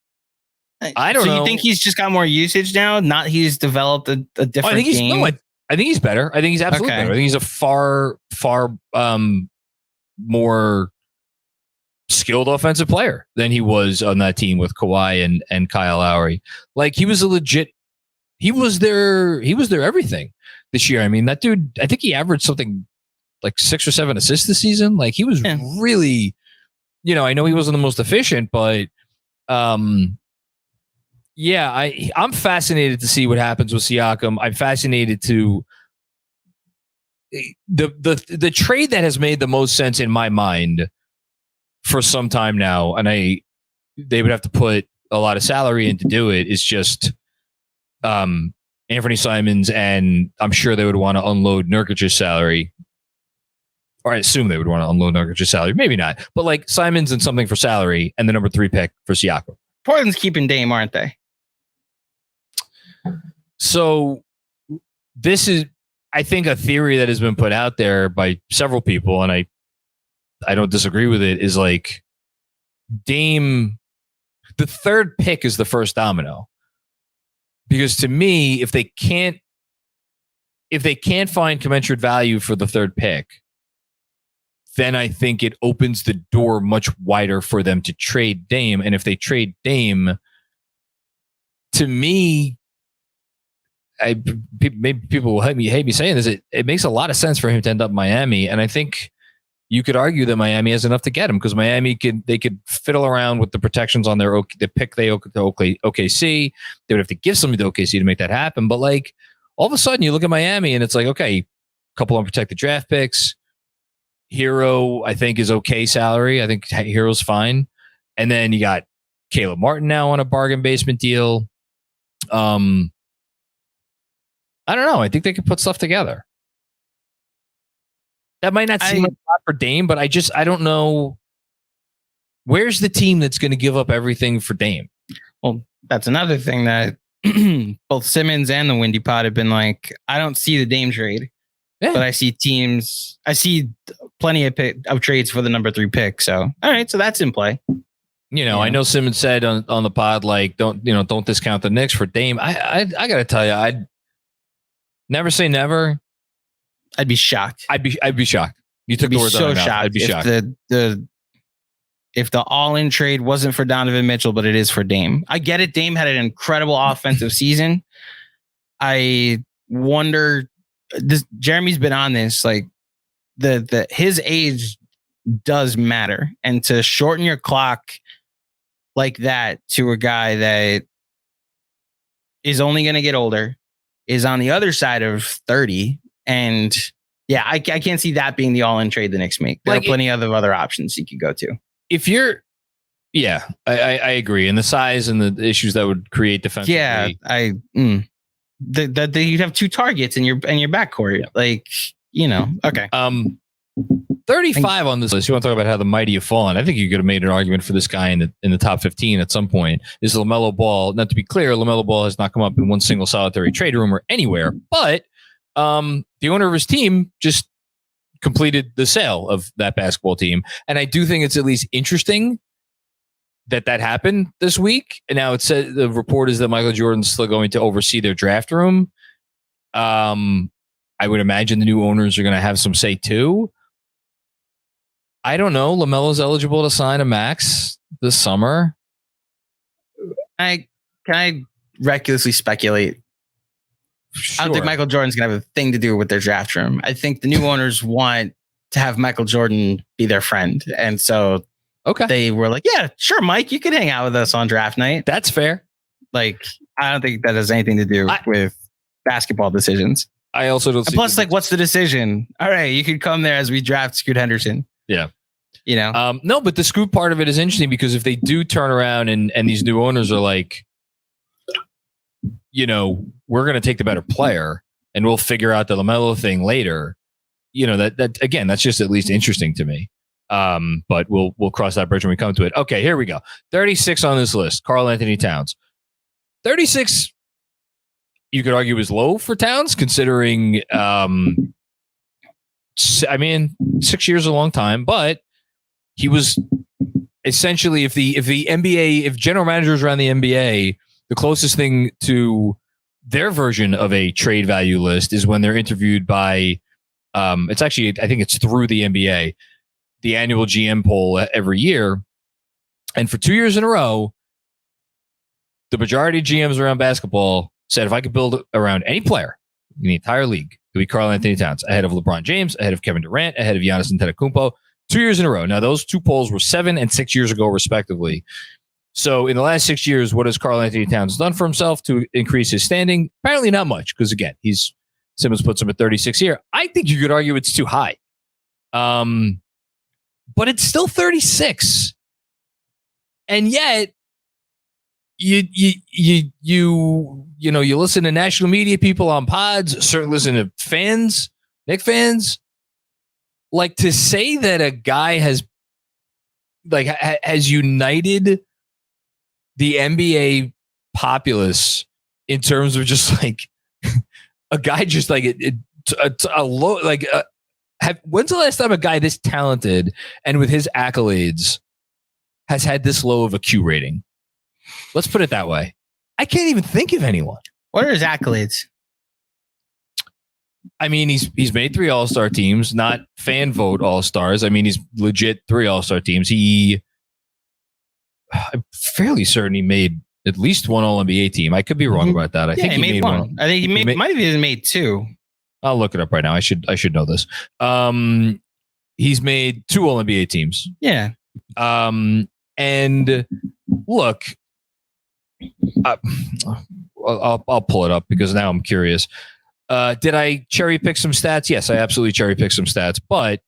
[SPEAKER 1] I don't know.
[SPEAKER 2] So you think he's just got more usage now? Not he's developed a different game?
[SPEAKER 1] I think he's better. I think he's absolutely better. I think he's a far more skilled offensive player than he was on that team with Kawhi and Kyle Lowry. Like he was he was their everything this year. I mean, that dude, I think he averaged something like 6 or 7 assists this season. Like he was really, I know he wasn't the most efficient, but yeah, I'm fascinated to see what happens with Siakam. I'm fascinated to the trade that has made the most sense in my mind for some time now, and they would have to put a lot of salary in to do it, is just Anthony Simons, and I'm sure they would want to unload Nurkic's salary. Or I assume they would want to unload Nurkic's salary. Maybe not. But like Simons and something for salary and the number 3 pick for Siakam.
[SPEAKER 2] Portland's keeping Dame, aren't they?
[SPEAKER 1] So this is, I think, a theory that has been put out there by several people, and I don't disagree with it, is like Dame, the 3rd pick is the first domino. Because to me, if they can't find commensurate value for the 3rd pick, then I think it opens the door much wider for them to trade Dame. And if they trade Dame, to me, maybe people will hate me saying this. It makes a lot of sense for him to end up in Miami, and I think you could argue that Miami has enough to get him because Miami could fiddle around with the protections on the pick they owe to OKC. They would have to give something to OKC to make that happen. But like all of a sudden, you look at Miami and it's like, okay, a couple unprotected draft picks. Hero, I think, is okay salary. I think Hero's fine, and then you got Caleb Martin now on a bargain basement deal. I don't know. I think they could put stuff together. That might not seem like a lot for Dame, but I don't know. Where's the team that's going to give up everything for Dame?
[SPEAKER 2] Well, that's another thing that both Simmons and the Windy Pod have been like, I don't see the Dame trade, but I see plenty of trades for the number 3 pick. So, all right. So that's in play.
[SPEAKER 1] I know Simmons said on the pod, like, don't discount the Knicks for Dame. I got to tell you, I'd never say never.
[SPEAKER 2] I'd be shocked.
[SPEAKER 1] I'd be shocked. You took the words out of my mouth. I'd be shocked.
[SPEAKER 2] If the all-in trade wasn't for Donovan Mitchell, but it is for Dame. I get it. Dame had an incredible offensive season. I wonder. Jeremy's been on this. Like his age does matter, and to shorten your clock like that to a guy that is only going to get older, is on the other side of 30. And yeah, I can't see that being the all-in trade the Knicks make. There are plenty of other options you could go to.
[SPEAKER 1] If you're, I agree. And the size and the issues that would create defensively.
[SPEAKER 2] Yeah, you'd have 2 targets in your backcourt. Like, okay.
[SPEAKER 1] 35 on this list. You want to talk about how the mighty have fallen? I think you could have made an argument for this guy in the top 15 at some point. Is LaMelo Ball? Not to be clear, LaMelo Ball has not come up in one single solitary trade rumor anywhere, but the owner of his team just completed the sale of that basketball team. And I do think it's at least interesting that happened this week. And now it said the report is that Michael Jordan's still going to oversee their draft room. I would imagine the new owners are going to have some say too. I don't know. LaMelo's eligible to sign a max this summer.
[SPEAKER 2] Can I recklessly speculate? Sure. I don't think Michael Jordan's going to have a thing to do with their draft room. I think the new owners want to have Michael Jordan be their friend. And so they were like, yeah, sure, Mike, you can hang out with us on draft night.
[SPEAKER 1] That's fair.
[SPEAKER 2] Like, I don't think that has anything to do with basketball decisions.
[SPEAKER 1] I also don't see.
[SPEAKER 2] Plus, like, what's the decision? All right, you could come there as we draft Scoot Henderson.
[SPEAKER 1] Yeah. No, but the Scoot part of it is interesting because if they do turn around and these new owners are like, we're going to take the better player and we'll figure out the LaMelo thing later. That again, that's just at least interesting to me. But we'll cross that bridge when we come to it. Okay, here we go. 36 on this list. Karl Anthony Towns. 36, you could argue is low for Towns considering, 6 years is a long time, but he was essentially, if the NBA, if general managers around the NBA, the closest thing to their version of a trade value list is when they're interviewed by, it's actually, I think it's through the NBA, the annual GM poll every year. And for 2 years in a row, the majority of GMs around basketball said, if I could build around any player in the entire league, it would be Karl Anthony Towns, ahead of LeBron James, ahead of Kevin Durant, ahead of Giannis Antetokounmpo, 2 years in a row. Now, those two polls were 7 and 6 years ago, respectively. So in the last 6 years, what has Karl Anthony Towns done for himself to increase his standing? Apparently not much, because again, Simmons puts him at 36 here. I think you could argue it's too high. But it's still 36. And yet, you listen to national media people on pods, certainly listen to fans, Knicks fans, like to say that a guy has united the NBA populace in terms of just like a guy just like a low like when's the last time a guy this talented and with his accolades has had this low of a Q rating? Let's put it that way. I can't even think of anyone.
[SPEAKER 2] What are his accolades?
[SPEAKER 1] I mean, he's made 3 All-Star teams, not fan vote All-Stars. I mean, he's legit 3 All-Star teams. I'm fairly certain he made at least 1 All-NBA team. I could be wrong about that. I think he made 1.
[SPEAKER 2] I think he might have even made 2.
[SPEAKER 1] I'll look it up right now. I should know this. He's made 2 All-NBA teams.
[SPEAKER 2] Yeah.
[SPEAKER 1] And look, I'll pull it up because now I'm curious. Did I cherry pick some stats? Yes, I absolutely cherry picked some stats. But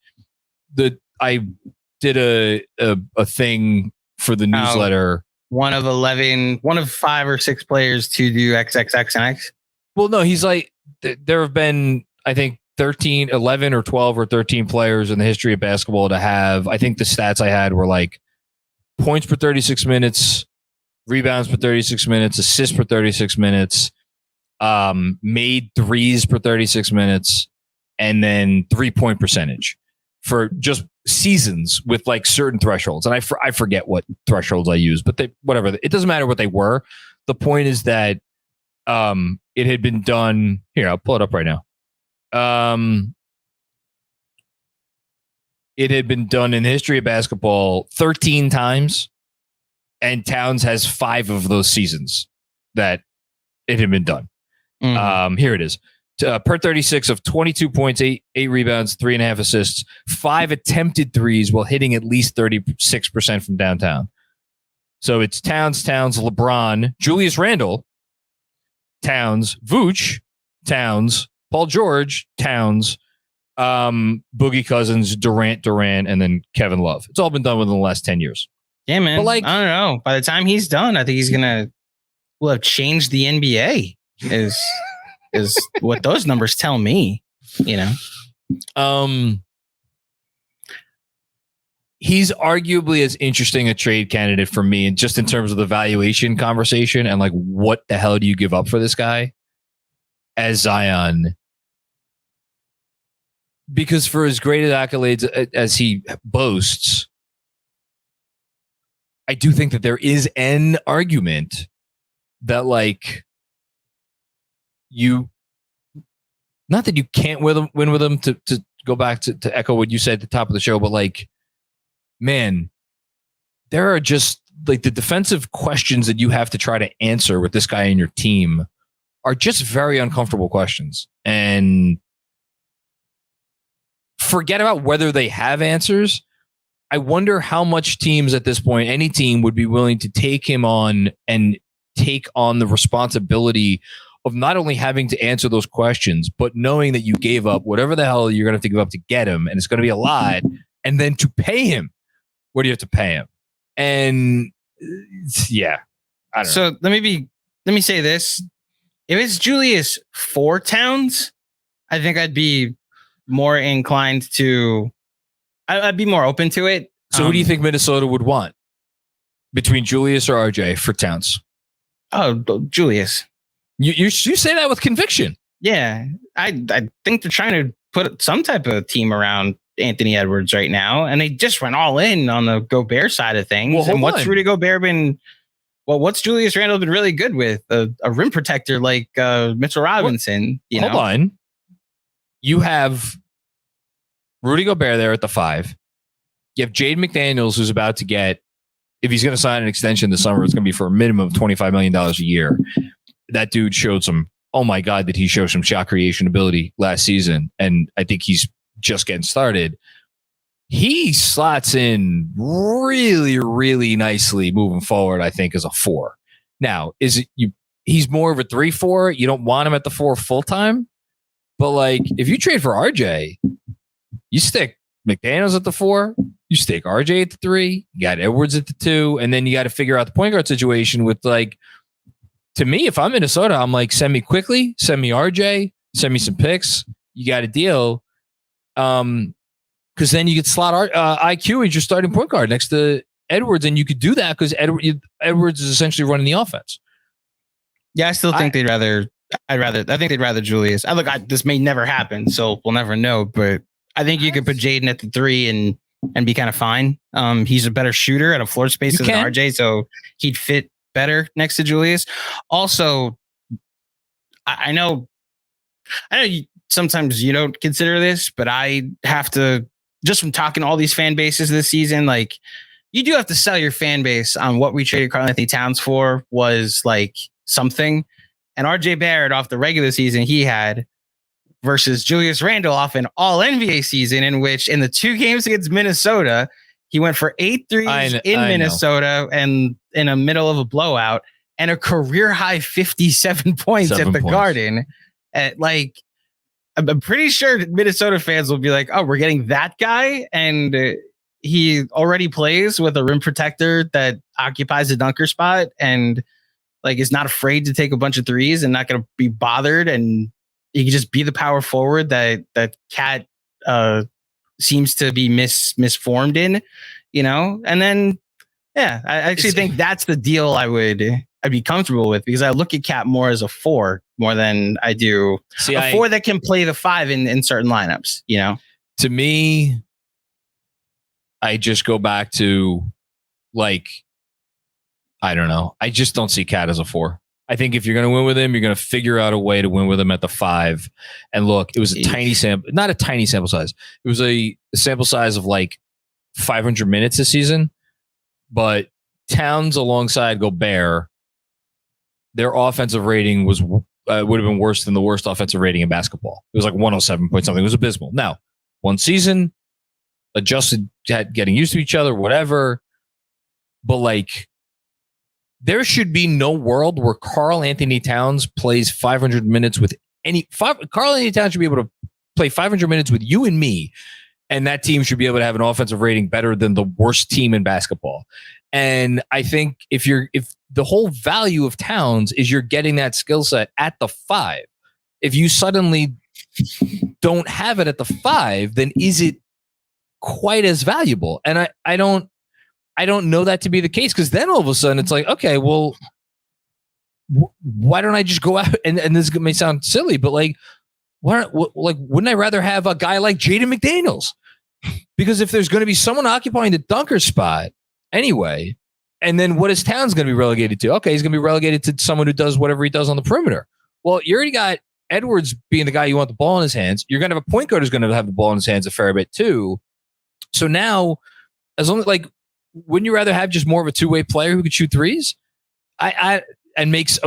[SPEAKER 1] I did a thing for the newsletter.
[SPEAKER 2] One of 5 or 6 players to do XXX and X.
[SPEAKER 1] Well, no, he's like there have been, I think, 11 or 12 or 13 players in the history of basketball to have. I think the stats I had were like points per 36 minutes, rebounds per 36 minutes, assists per 36 minutes, made threes per 36 minutes, and then 3-point percentage for just seasons with like certain thresholds. And I forget what thresholds I use, but whatever. It doesn't matter what they were. The point is that it had been done. Here, I'll pull it up right now. It had been done in the history of basketball 13 times, and Towns has 5 of those seasons that it had been done. Here it is. Per 36 of 22 points, 8 rebounds, 3.5 assists, 5 attempted threes while hitting at least 36% from downtown. So it's Towns, LeBron, Julius Randle, Towns, Vooch, Towns, Paul George, Towns, Boogie Cousins, Durant, and then Kevin Love. It's all been done within the last 10 years.
[SPEAKER 2] Yeah, man.
[SPEAKER 1] But like,
[SPEAKER 2] I don't know. By the time he's done, I think will have changed the NBA. Is what those numbers tell me, you know.
[SPEAKER 1] He's arguably as interesting a trade candidate for me, and just in terms of the valuation conversation and like what the hell do you give up for this guy, as Zion. Because for as great as accolades as he boasts, I do think that there is an argument that like not that you can't win with him, to go back to echo what you said at the top of the show, but like, man, there are just like the defensive questions that you have to try to answer with this guy in your team are just very uncomfortable questions. And forget about whether they have answers. I wonder how much teams at this point, any team would be willing to take him on and take on the responsibility of not only having to answer those questions, but knowing that you gave up whatever the hell you're going to have to give up to get him. And it's going to be a lot. And then to pay him, what do you have to pay him? And yeah, I don't know.
[SPEAKER 2] So let me say this. If it's Julius for Towns, I think I'd be more inclined to, I'd be more open to it.
[SPEAKER 1] So who do you think Minnesota would want between Julius or RJ for Towns?
[SPEAKER 2] Oh, Julius.
[SPEAKER 1] You say that with conviction.
[SPEAKER 2] Yeah, I think they're trying to put some type of team around Anthony Edwards right now, and they just went all in on the Gobert side of things.
[SPEAKER 1] Well,
[SPEAKER 2] and what's Rudy Gobert been? Well, what's Julius Randle been really good with? A rim protector like Mitchell Robinson.
[SPEAKER 1] Hold on. You have Rudy Gobert there at the 5. You have Jaden McDaniels, who's about to get, if he's going to sign an extension this summer, it's going to be for a minimum of $25 million a year. That dude showed oh my God, did he show some shot creation ability last season. And I think he's just getting started. He slots in really, really nicely moving forward, I think, as a 4. Now, he's more of a 3-4. You don't want him at the 4 full time. But like, if you trade for RJ, you stick McDaniels at the 4, You stake RJ at the 3, you got Edwards at the 2, and then you got to figure out the point guard situation with like, to me, if I'm Minnesota, I'm like, send me quickly, send me RJ, send me some picks. You got a deal. Because then you could slot IQ as your starting point guard next to Edwards, and you could do that because Edwards is essentially running the offense.
[SPEAKER 2] Yeah, I still think I think they'd rather Julius. This may never happen, so we'll never know, but I think you could put Jaden at the 3 and be kind of fine. He's a better shooter at a floor space than RJ, so he'd fit better next to Julius. Also, I know sometimes you don't consider this, but I have to, just from talking to all these fan bases this season, like, you do have to sell your fan base on what we traded Karl-Anthony Towns for was like something. And RJ Barrett off the regular season he had versus Julius Randle off an all NBA season in which in the 2 games against Minnesota, he went for 8 threes in Minnesota and in the middle of a blowout and a career high 57 points at the Garden. I'm pretty sure Minnesota fans will be like, oh, we're getting that guy. And he already plays with a rim protector that occupies a dunker spot and like is not afraid to take a bunch of threes and not going to be bothered. And he can just be the power forward that Cat seems to be misformed in, and then, yeah, I actually think that's the deal I'd be comfortable with because I look at Cat more as a 4 more than I do a 4 that can play the 5 in certain lineups,
[SPEAKER 1] To me, I just go back to like, I don't know. I just don't see Cat as a 4. I think if you're going to win with him, you're going to figure out a way to win with him at the 5. And look, it was a tiny sample, not a tiny sample size. It was a sample size of like 500 minutes this season. But Towns alongside Gobert, their offensive rating was would have been worse than the worst offensive rating in basketball. It was like 107 point something. It was abysmal. Now, one season, adjusted, getting used to each other, whatever. But like, there should be no world where Karl-Anthony Towns plays 500 minutes with Karl-Anthony Towns should be able to play 500 minutes with you and me, and that team should be able to have an offensive rating better than the worst team in basketball. And I think if the whole value of Towns is you're getting that skill set at the 5, if you suddenly don't have it at the 5, then is it quite as valuable? And I don't know that to be the case, because then all of a sudden it's like, okay, well, why don't I just go out and this may sound silly, but like, wouldn't I rather have a guy like Jaden McDaniels? Because if there's going to be someone occupying the dunker spot anyway, and then what is Towns going to be relegated to? Okay, he's going to be relegated to someone who does whatever he does on the perimeter. Well, you already got Edwards being the guy you want the ball in his hands. You're going to have a point guard who's going to have the ball in his hands a fair bit too. So now, as long as wouldn't you rather have just more of a two-way player who could shoot threes? And makes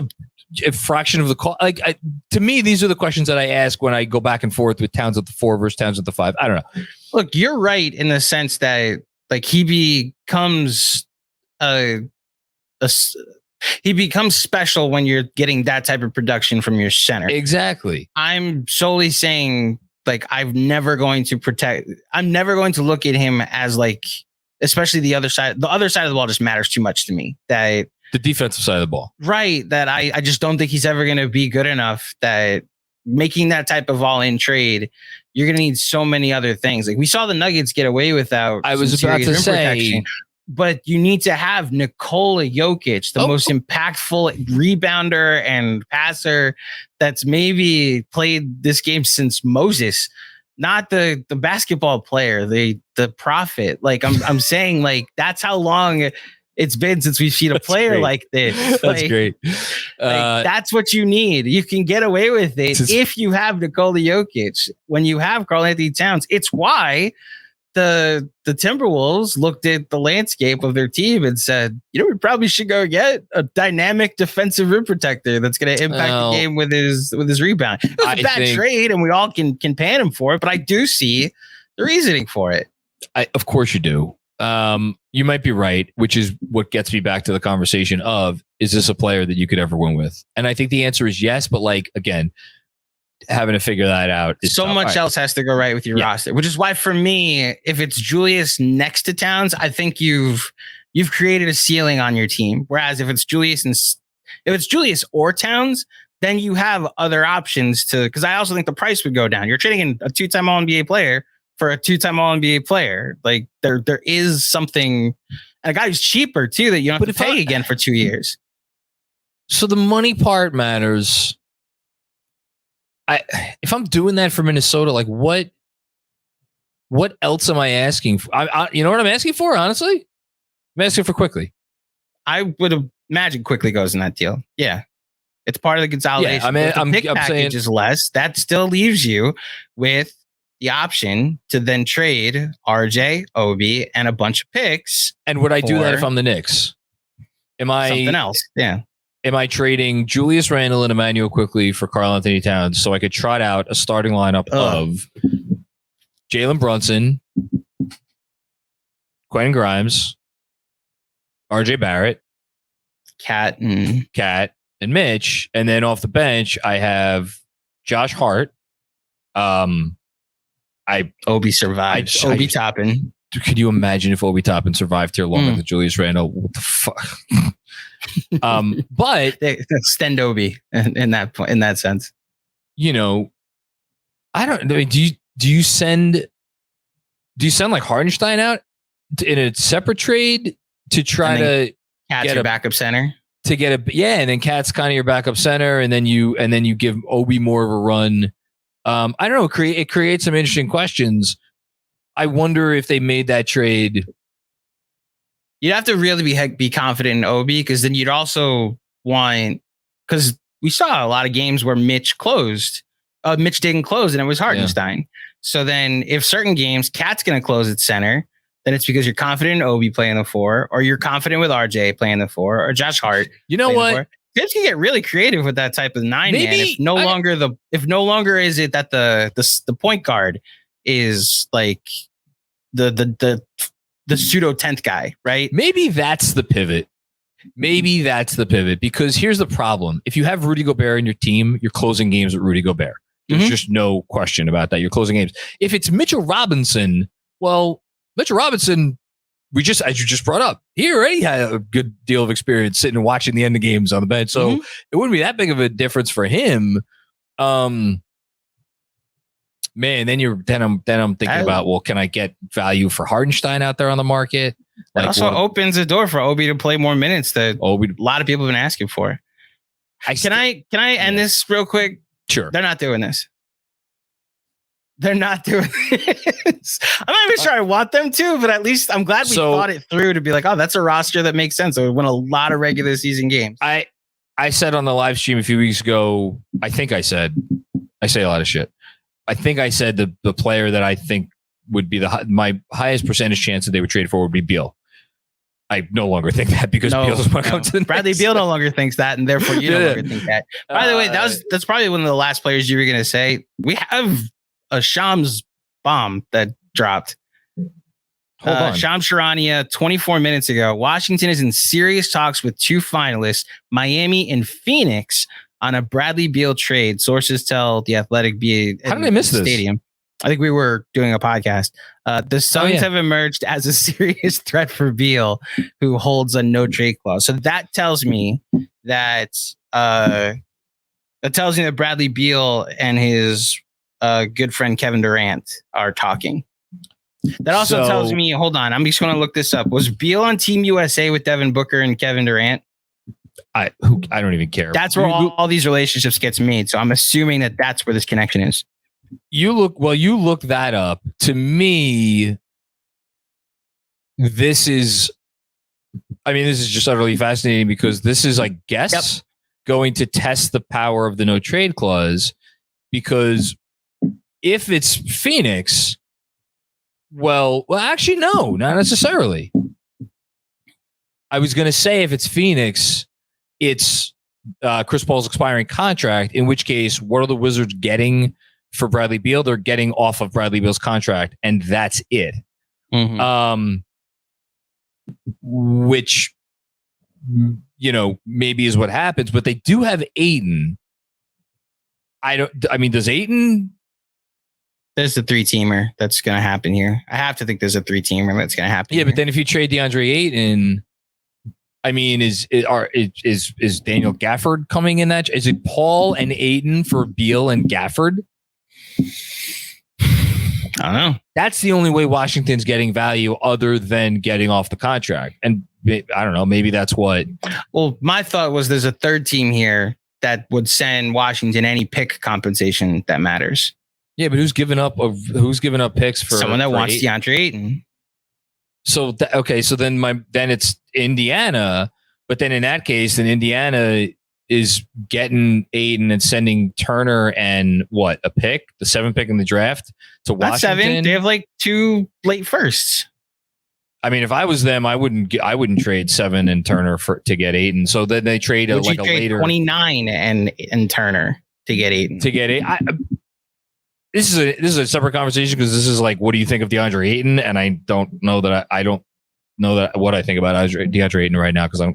[SPEAKER 1] a fraction of the call. To me, these are the questions that I ask when I go back and forth with Towns at the 4 versus Towns at the 5. I don't know.
[SPEAKER 2] Look, you're right in the sense that like he becomes special when you're getting that type of production from your center.
[SPEAKER 1] Exactly.
[SPEAKER 2] I'm solely saying like I'm never going to look at him as like, especially the other side of the ball just matters too much to me. That
[SPEAKER 1] the defensive side of the ball. Right.
[SPEAKER 2] That I just don't think he's ever going to be good enough that making that type of all-in trade, you're going to need so many other things. Like we saw the Nuggets get away without.
[SPEAKER 1] I was about to say.
[SPEAKER 2] But you need to have Nikola Jokic, the most impactful rebounder and passer that's maybe played this game since Moses. Not the basketball player, the prophet. Like I'm saying, like that's how long it's been since we've seen a player like this.
[SPEAKER 1] That's great.
[SPEAKER 2] That's what you need. You can get away with it if you have Nikola Jokic. When you have Karl-Anthony Towns, it's why the Timberwolves looked at the landscape of their team and said, we probably should go get a dynamic defensive rim protector that's going to impact the game with his rebound. It was a bad trade, and we all can pan him for it, but I do see the reasoning for it.
[SPEAKER 1] Of course you do. You might be right, which is what gets me back to the conversation of, is this a player that you could ever win with? And I think the answer is yes, but like, again, having to figure that out.
[SPEAKER 2] So
[SPEAKER 1] tough.
[SPEAKER 2] much else has to go right with your roster, which is why for me, if it's Julius next to Towns, I think you've created a ceiling on your team. Whereas if it's Julius or Towns, then you have other options because I also think the price would go down. You're trading in a 2-time All-NBA player for a 2-time All-NBA player. Like there is something, and a guy who's cheaper too that you don't have to pay again for 2 years.
[SPEAKER 1] So the money part matters. If I'm doing that for Minnesota, like what else am I asking for? You know what I'm asking for? Honestly, I'm asking for Quickly.
[SPEAKER 2] I would imagine Quickly goes in that deal. Yeah. It's part of the consolidation.
[SPEAKER 1] Yeah, I mean,
[SPEAKER 2] I'm package
[SPEAKER 1] saying
[SPEAKER 2] is less. That still leaves you with the option to then trade RJ, Obi, and a bunch of picks.
[SPEAKER 1] And would I do that if I'm the Knicks? Am I
[SPEAKER 2] something else? Yeah.
[SPEAKER 1] Am I trading Julius Randle and Emmanuel Quickly for Karl Anthony Towns so I could trot out a starting lineup of Jalen Brunson, Quentin Grimes, RJ Barrett,
[SPEAKER 2] Cat, and
[SPEAKER 1] Mitch, and then off the bench I have Josh Hart.
[SPEAKER 2] Obi survived. Obi Toppin.
[SPEAKER 1] Could you imagine if Obi Toppin survived here longer than Julius Randle? What the fuck? But
[SPEAKER 2] they extend Obi in that sense.
[SPEAKER 1] You know, I don't know. Do you send like Hartenstein out in a separate trade to try to
[SPEAKER 2] get a backup center?
[SPEAKER 1] To get and then Cat's kind of your backup center, and then you give Obi more of a run. I don't know. It creates some interesting questions. I wonder if they made that trade.
[SPEAKER 2] You'd have to really be confident in Obi, because then you'd also want, because we saw a lot of games where Mitch didn't close, and it was Hartenstein. Yeah. So then if certain games Cat's going to close at center, then it's because you're confident in Obi playing the 4, or you're confident with RJ playing the 4, or Josh Hart.
[SPEAKER 1] You know what?
[SPEAKER 2] Kids can get really creative with that type of 9 man. If no longer is it that the point guard is like the pseudo 10th guy, right?
[SPEAKER 1] Maybe that's the pivot. Because here's the problem. If you have Rudy Gobert in your team, you're closing games with Rudy Gobert. There's just no question about that. You're closing games. If it's Mitchell Robinson, as you just brought up, he already had a good deal of experience sitting and watching the end of games on the bench. So it wouldn't be that big of a difference for him. Man, then I'm thinking about, can I get value for Hartenstein out there on the market?
[SPEAKER 2] That also opens the door for Obi to play more minutes that a lot of people have been asking for. Can I end this real quick?
[SPEAKER 1] Sure.
[SPEAKER 2] They're not doing this. I'm not even sure I want them to, but at least I'm glad we thought it through to be like, oh, that's a roster that makes sense. So we win a lot of regular season games.
[SPEAKER 1] I said on the live stream a few weeks ago, I say a lot of shit. I think I said the player that I think would be my highest percentage chance that they would trade for would be Beal. I no longer think that, because Beal doesn't want to come to the Knicks.
[SPEAKER 2] Bradley Beal no longer thinks that, and therefore you no longer think that. By the way, that's probably one of the last players you were going to say. We have a Shams bomb that dropped.
[SPEAKER 1] Hold on.
[SPEAKER 2] Shams Charania 24 minutes ago. Washington is in serious talks with 2 finalists, Miami and Phoenix, on a Bradley Beal trade. Sources tell The Athletic.
[SPEAKER 1] How did I miss this?
[SPEAKER 2] Stadium. I think we were doing a podcast. The Suns have emerged as a serious threat for Beal, who holds a no trade clause. So that tells me that Bradley Beal and his good friend Kevin Durant are talking. That also tells me, hold on, I'm just going to look this up. Was Beal on Team USA with Devin Booker and Kevin Durant?
[SPEAKER 1] I don't even care.
[SPEAKER 2] That's where all these relationships gets made. So I'm assuming that that's where this connection is.
[SPEAKER 1] You look that up. To me, this is just utterly fascinating, because this is, I guess, going to test the power of the no trade clause. Because if it's Phoenix, well, actually, no, not necessarily. I was going to say, if it's Phoenix, it's Chris Paul's expiring contract, in which case, what are the Wizards getting for Bradley Beal? They're getting off of Bradley Beal's contract, and that's it. Which, maybe is what happens, but they do have Ayton. does Ayton?
[SPEAKER 2] There's a 3-teamer that's going to happen here. I have to think there's a 3-teamer that's going to happen.
[SPEAKER 1] Yeah,
[SPEAKER 2] here.
[SPEAKER 1] but then if you trade DeAndre Ayton, I mean, is Daniel Gafford coming in that? Is it Paul and Ayton for Beal and Gafford?
[SPEAKER 2] I don't know.
[SPEAKER 1] That's the only way Washington's getting value other than getting off the contract. And I don't know, maybe that's what.
[SPEAKER 2] Well, my thought was there's a third team here that would send Washington any pick compensation that matters.
[SPEAKER 1] Yeah, but who's giving up picks for
[SPEAKER 2] someone that wants DeAndre Ayton?
[SPEAKER 1] So so then it's Indiana, but then in that case, then Indiana is getting Ayton and sending Turner and a pick, the 7th pick in the draft to Washington.
[SPEAKER 2] Not 7. They have like 2 late firsts.
[SPEAKER 1] I mean, if I was them, I wouldn't trade 7 and Turner to get Ayton. So then they trade a later
[SPEAKER 2] 29 and Turner to get Ayton.
[SPEAKER 1] This is a separate conversation because this is like, what do you think of DeAndre Ayton? And I don't know that I don't know that what I think about DeAndre Ayton right now because I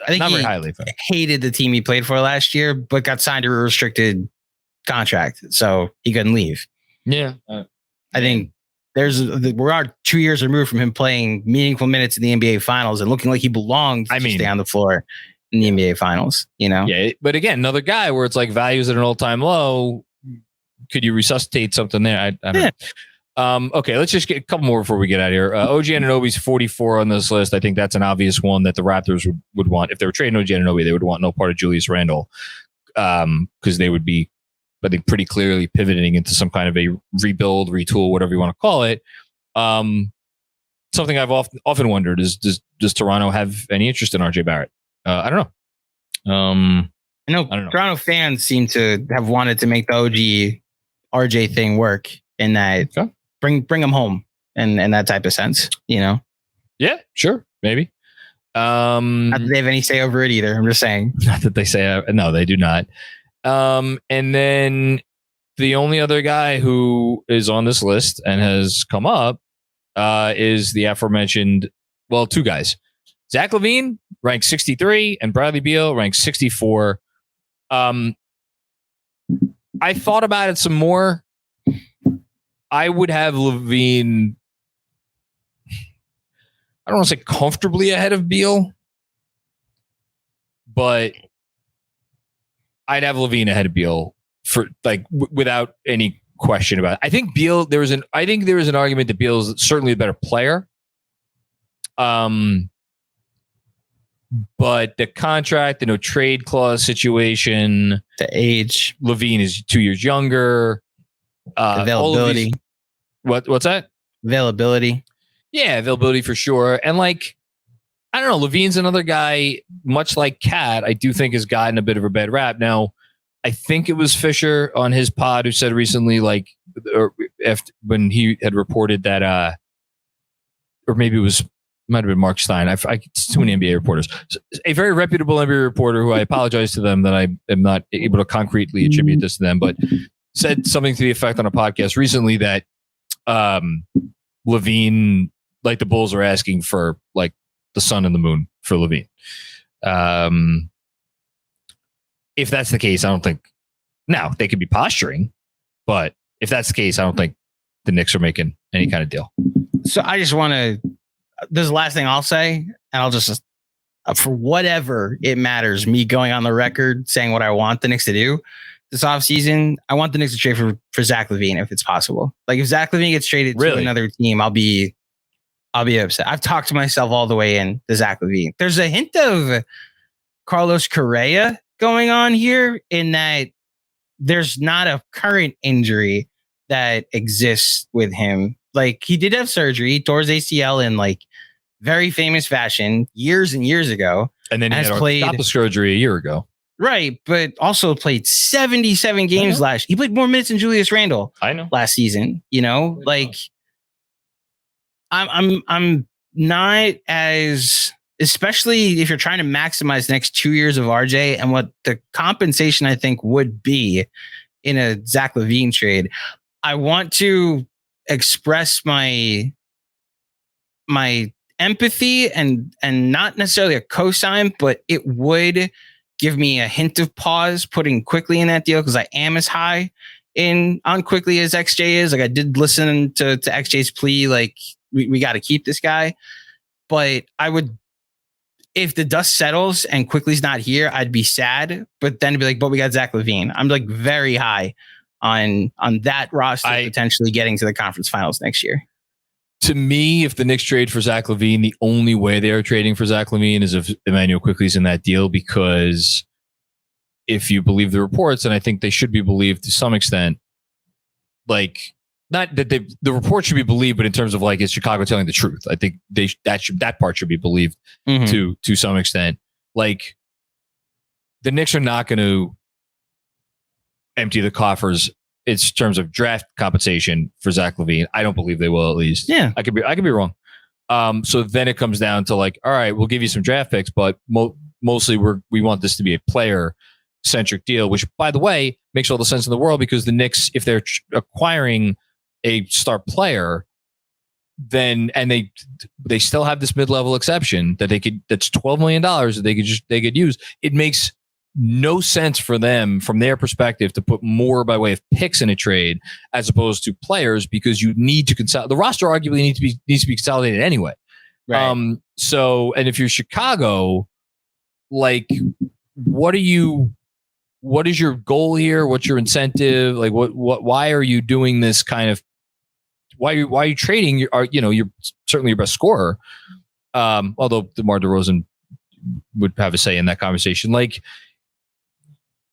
[SPEAKER 1] think not very highly.
[SPEAKER 2] Hated the team he played for last year, but got signed to a restricted contract, so he couldn't leave.
[SPEAKER 1] Yeah,
[SPEAKER 2] I think we are 2 years removed from him playing meaningful minutes in the NBA Finals and looking like he belonged to stay on the floor in the NBA Finals. You know,
[SPEAKER 1] yeah. But again, another guy where it's like values at an all-time low. Could you resuscitate something there? I don't know. Okay, let's just get a couple more before we get out of here. OG Anunoby's 44 on this list. I think that's an obvious one that the Raptors would want. If they were trading OG Anunoby, they would want no part of Julius Randle because they would be, I think, pretty clearly pivoting into some kind of a rebuild, retool, whatever you want to call it. Something I've often wondered is, does Toronto have any interest in RJ Barrett? I don't know.
[SPEAKER 2] I know Toronto fans seem to have wanted to make the OG RJ thing work in that bring them home and that type of sense, you know?
[SPEAKER 1] Yeah, sure. Maybe.
[SPEAKER 2] Not that they have any say over it either. I'm just saying.
[SPEAKER 1] Not that they say, no, they do not. And then the only other guy who is on this list and has come up is the aforementioned, 2 guys. Zach LaVine ranked 63 and Bradley Beal ranked 64. I thought about it some more. I would have LaVine, I don't want to say comfortably ahead of Beal, but I'd have LaVine ahead of Beal for without any question about it. I think Beal, there was an argument that Beal is certainly a better player. But the contract, the no trade clause situation,
[SPEAKER 2] the age,
[SPEAKER 1] LaVine is 2 years younger.
[SPEAKER 2] Availability.
[SPEAKER 1] What's that?
[SPEAKER 2] Availability.
[SPEAKER 1] Yeah, availability for sure. And I don't know, LaVine's another guy, much like Cat, I do think has gotten a bit of a bad rap. Now, I think it was Fisher on his pod who said recently, when he had reported that, or maybe it might have been Mark Stein. It's too many NBA reporters. So, a very reputable NBA reporter who I apologize to them that I am not able to concretely attribute this to them, but said something to the effect on a podcast recently that LaVine, like the Bulls are asking for the sun and the moon for LaVine. If that's the case, I don't think now they could be posturing, but if that's the case, I don't think the Knicks are making any kind of deal.
[SPEAKER 2] So I just want to, this is the last thing I'll say, and I'll just, for whatever it matters, me going on the record saying what I want the Knicks to do this offseason, I want the Knicks to trade for Zach LaVine if it's possible. If Zach LaVine gets traded to another team, I'll be upset. I've talked to myself all the way in to Zach LaVine. There's a hint of Carlos Correa going on here in that there's not a current injury that exists with him. He did have surgery, he tore his ACL in very famous fashion years and years ago.
[SPEAKER 1] And then he had orthoptic surgery a year ago.
[SPEAKER 2] Right, but also played 77 games last. He played more minutes than Julius Randle.
[SPEAKER 1] I know.
[SPEAKER 2] Last season, I'm not as, especially if you're trying to maximize the next 2 years of RJ and what the compensation I think would be in a Zach LaVine trade. I want to express my empathy and not necessarily a cosign, but it would give me a hint of pause putting Quickly in that deal because I am as high on Quickly as XJ is. Like I did listen to XJ's plea, like we got to keep this guy. But I would, if the dust settles and Quickly's not here, I'd be sad. But then it'd be like, but we got Zach LaVine. I'm like very high on that roster potentially getting to the conference finals next year.
[SPEAKER 1] To me, if the Knicks trade for Zach LaVine, the only way they are trading for Zach LaVine is if Emmanuel Quickly's in that deal, because if you believe the reports, and I think they should be believed to some extent, like not that the report should be believed, but in terms of like, is Chicago telling the truth? I think that part should be believed to some extent. Like the Knicks are not going to empty the coffers in terms of draft compensation for Zach LaVine. I don't believe they will, at least.
[SPEAKER 2] Yeah.
[SPEAKER 1] I could be wrong. So then it comes down to like, all right, we'll give you some draft picks, but mostly we want this to be a player centric deal, which by the way, makes all the sense in the world, because the Knicks, if they're acquiring a star player, then, and they still have this mid-level exception that that's $12 million that they could use. It makes no sense for them from their perspective to put more by way of picks in a trade as opposed to players, because you need to consolidate. The roster arguably needs to be consolidated anyway.
[SPEAKER 2] Right.
[SPEAKER 1] So, and if you're Chicago, like, what is your goal here? What's your incentive? Like, why are you doing this kind of, why are you trading? You're certainly your best scorer. Although DeMar DeRozan would have a say in that conversation. Like,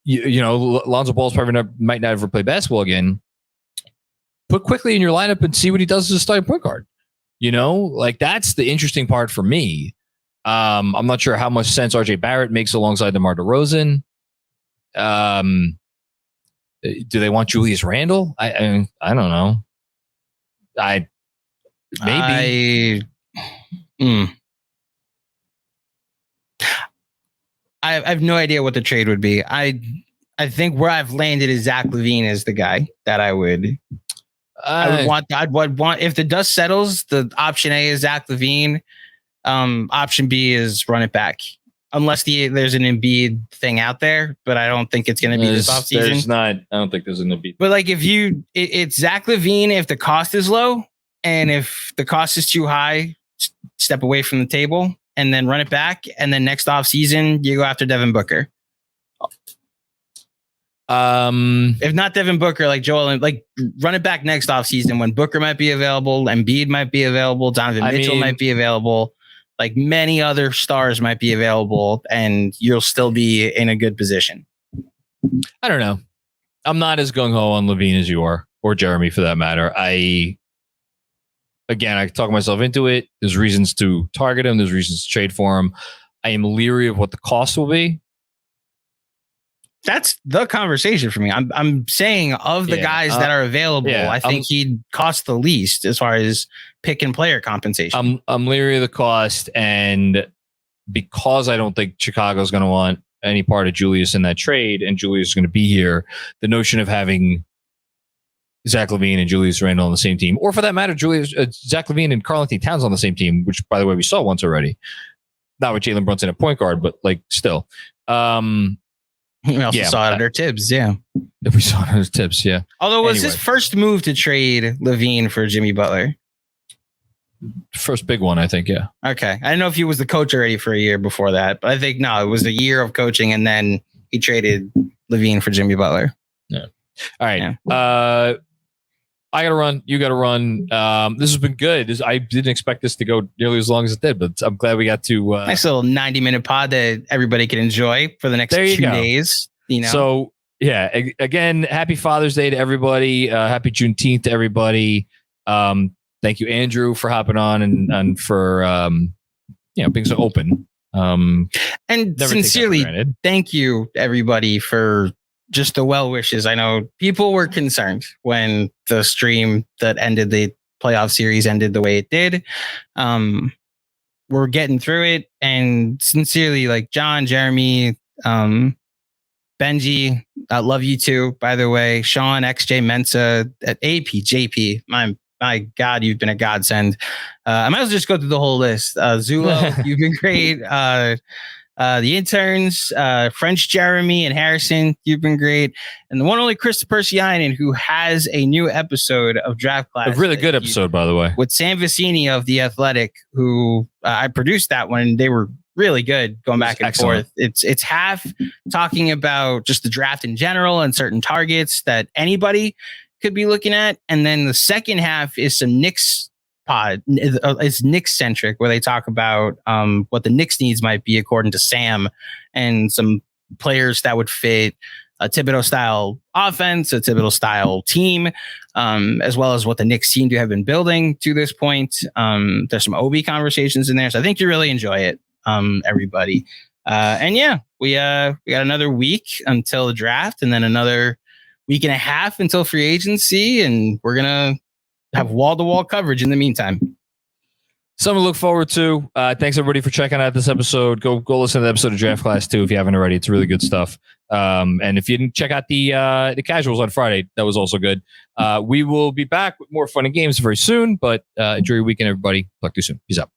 [SPEAKER 1] Lonzo Ball's probably might not ever play basketball again. Put Quickly in your lineup and see what he does as a starting point guard. Like that's the interesting part for me. I'm not sure how much sense RJ Barrett makes alongside DeMar DeRozan. Do they want Julius Randle? I don't know. I
[SPEAKER 2] have no idea what the trade would be. I think where I've landed is Zach LaVine is the guy that I would want. I'd want if the dust settles. The option A is Zach LaVine. Option B is run it back. Unless there's an Embiid thing out there, but I don't think it's going to be this offseason.
[SPEAKER 1] I don't think there's an Embiid.
[SPEAKER 2] But like it's Zach LaVine if the cost is low, and if the cost is too high, step away from the table and then run it back. And then next offseason, you go after Devin Booker. If not Devin Booker, like Joel, like run it back next offseason when Booker might be available, Embiid might be available, Donovan Mitchell might be available. Like many other stars might be available, and you'll still be in a good position.
[SPEAKER 1] I don't know. I'm not as gung-ho on LaVine as you are, or Jeremy for that matter. I talk myself into it. There's reasons to target him. There's reasons to trade for him. I am leery of what the cost will be.
[SPEAKER 2] That's the conversation for me. I'm saying of the guys that are available, I think he'd cost the least as far as pick and player compensation.
[SPEAKER 1] I'm leery of the cost, and because I don't think Chicago's going to want any part of Julius in that trade, and Julius is going to be here, the notion of having Zach LaVine and Julius Randle on the same team, or for that matter, Zach LaVine and Karl-Anthony Towns on the same team, which by the way we saw once already, not with Jalen Brunson at point guard, but like still.
[SPEAKER 2] We also saw it under Tibbs,
[SPEAKER 1] If we saw it under Tibbs, yeah.
[SPEAKER 2] Although it was his first move to trade LaVine for Jimmy Butler.
[SPEAKER 1] First big one, I think, yeah.
[SPEAKER 2] Okay. I don't know if he was the coach already for a year before that, but I think, no, it was a year of coaching, and then he traded LaVine for Jimmy Butler.
[SPEAKER 1] Yeah. All right. Yeah. I got to run. You got to run. This has been good. I didn't expect this to go nearly as long as it did, but I'm glad we got to.
[SPEAKER 2] Nice little 90-minute pod that everybody can enjoy for the next 2 days.
[SPEAKER 1] So, yeah, again, happy Father's Day to everybody. Happy Juneteenth to everybody. Thank you, Andrew, for hopping on and for being so open.
[SPEAKER 2] And sincerely, thank you, everybody, for just the well wishes. I know people were concerned when the stream that ended the playoff series ended the way it did. We're getting through it, and sincerely, like John, Jeremy, Benji, I love you too, by the way. Sean, XJ, Mensa, AP, JP, my God, you've been a godsend. I might as well just go through the whole list. Zulo, you've been great. the interns, French Jeremy and Harrison, you've been great. And the one only Christopher Persianen, who has a new episode of Draft Class.
[SPEAKER 1] A really good episode, by the way.
[SPEAKER 2] With Sam Vecini of The Athletic, who I produced that one. They were really good going back and forth. It's half talking about just the draft in general and certain targets that anybody could be looking at. And then the second half is some Knicks is Knicks centric, where they talk about what the Knicks needs might be according to Sam, and some players that would fit a Thibodeau style offense, a Thibodeau style team, as well as what the Knicks seem to have been building to this point. There's some OB conversations in there, so I think you really enjoy it, everybody. And yeah, we got another week until the draft, and then another week and a half until free agency, and we're gonna have wall-to-wall coverage in the meantime.
[SPEAKER 1] Something to look forward to. Thanks everybody for checking out this episode. Go listen to the episode of Draft Class 2 if you haven't already. It's really good stuff. And if you didn't check out the casuals on Friday, that was also good. We will be back with more fun and games very soon, but enjoy your weekend, everybody. Talk to you soon. Peace out.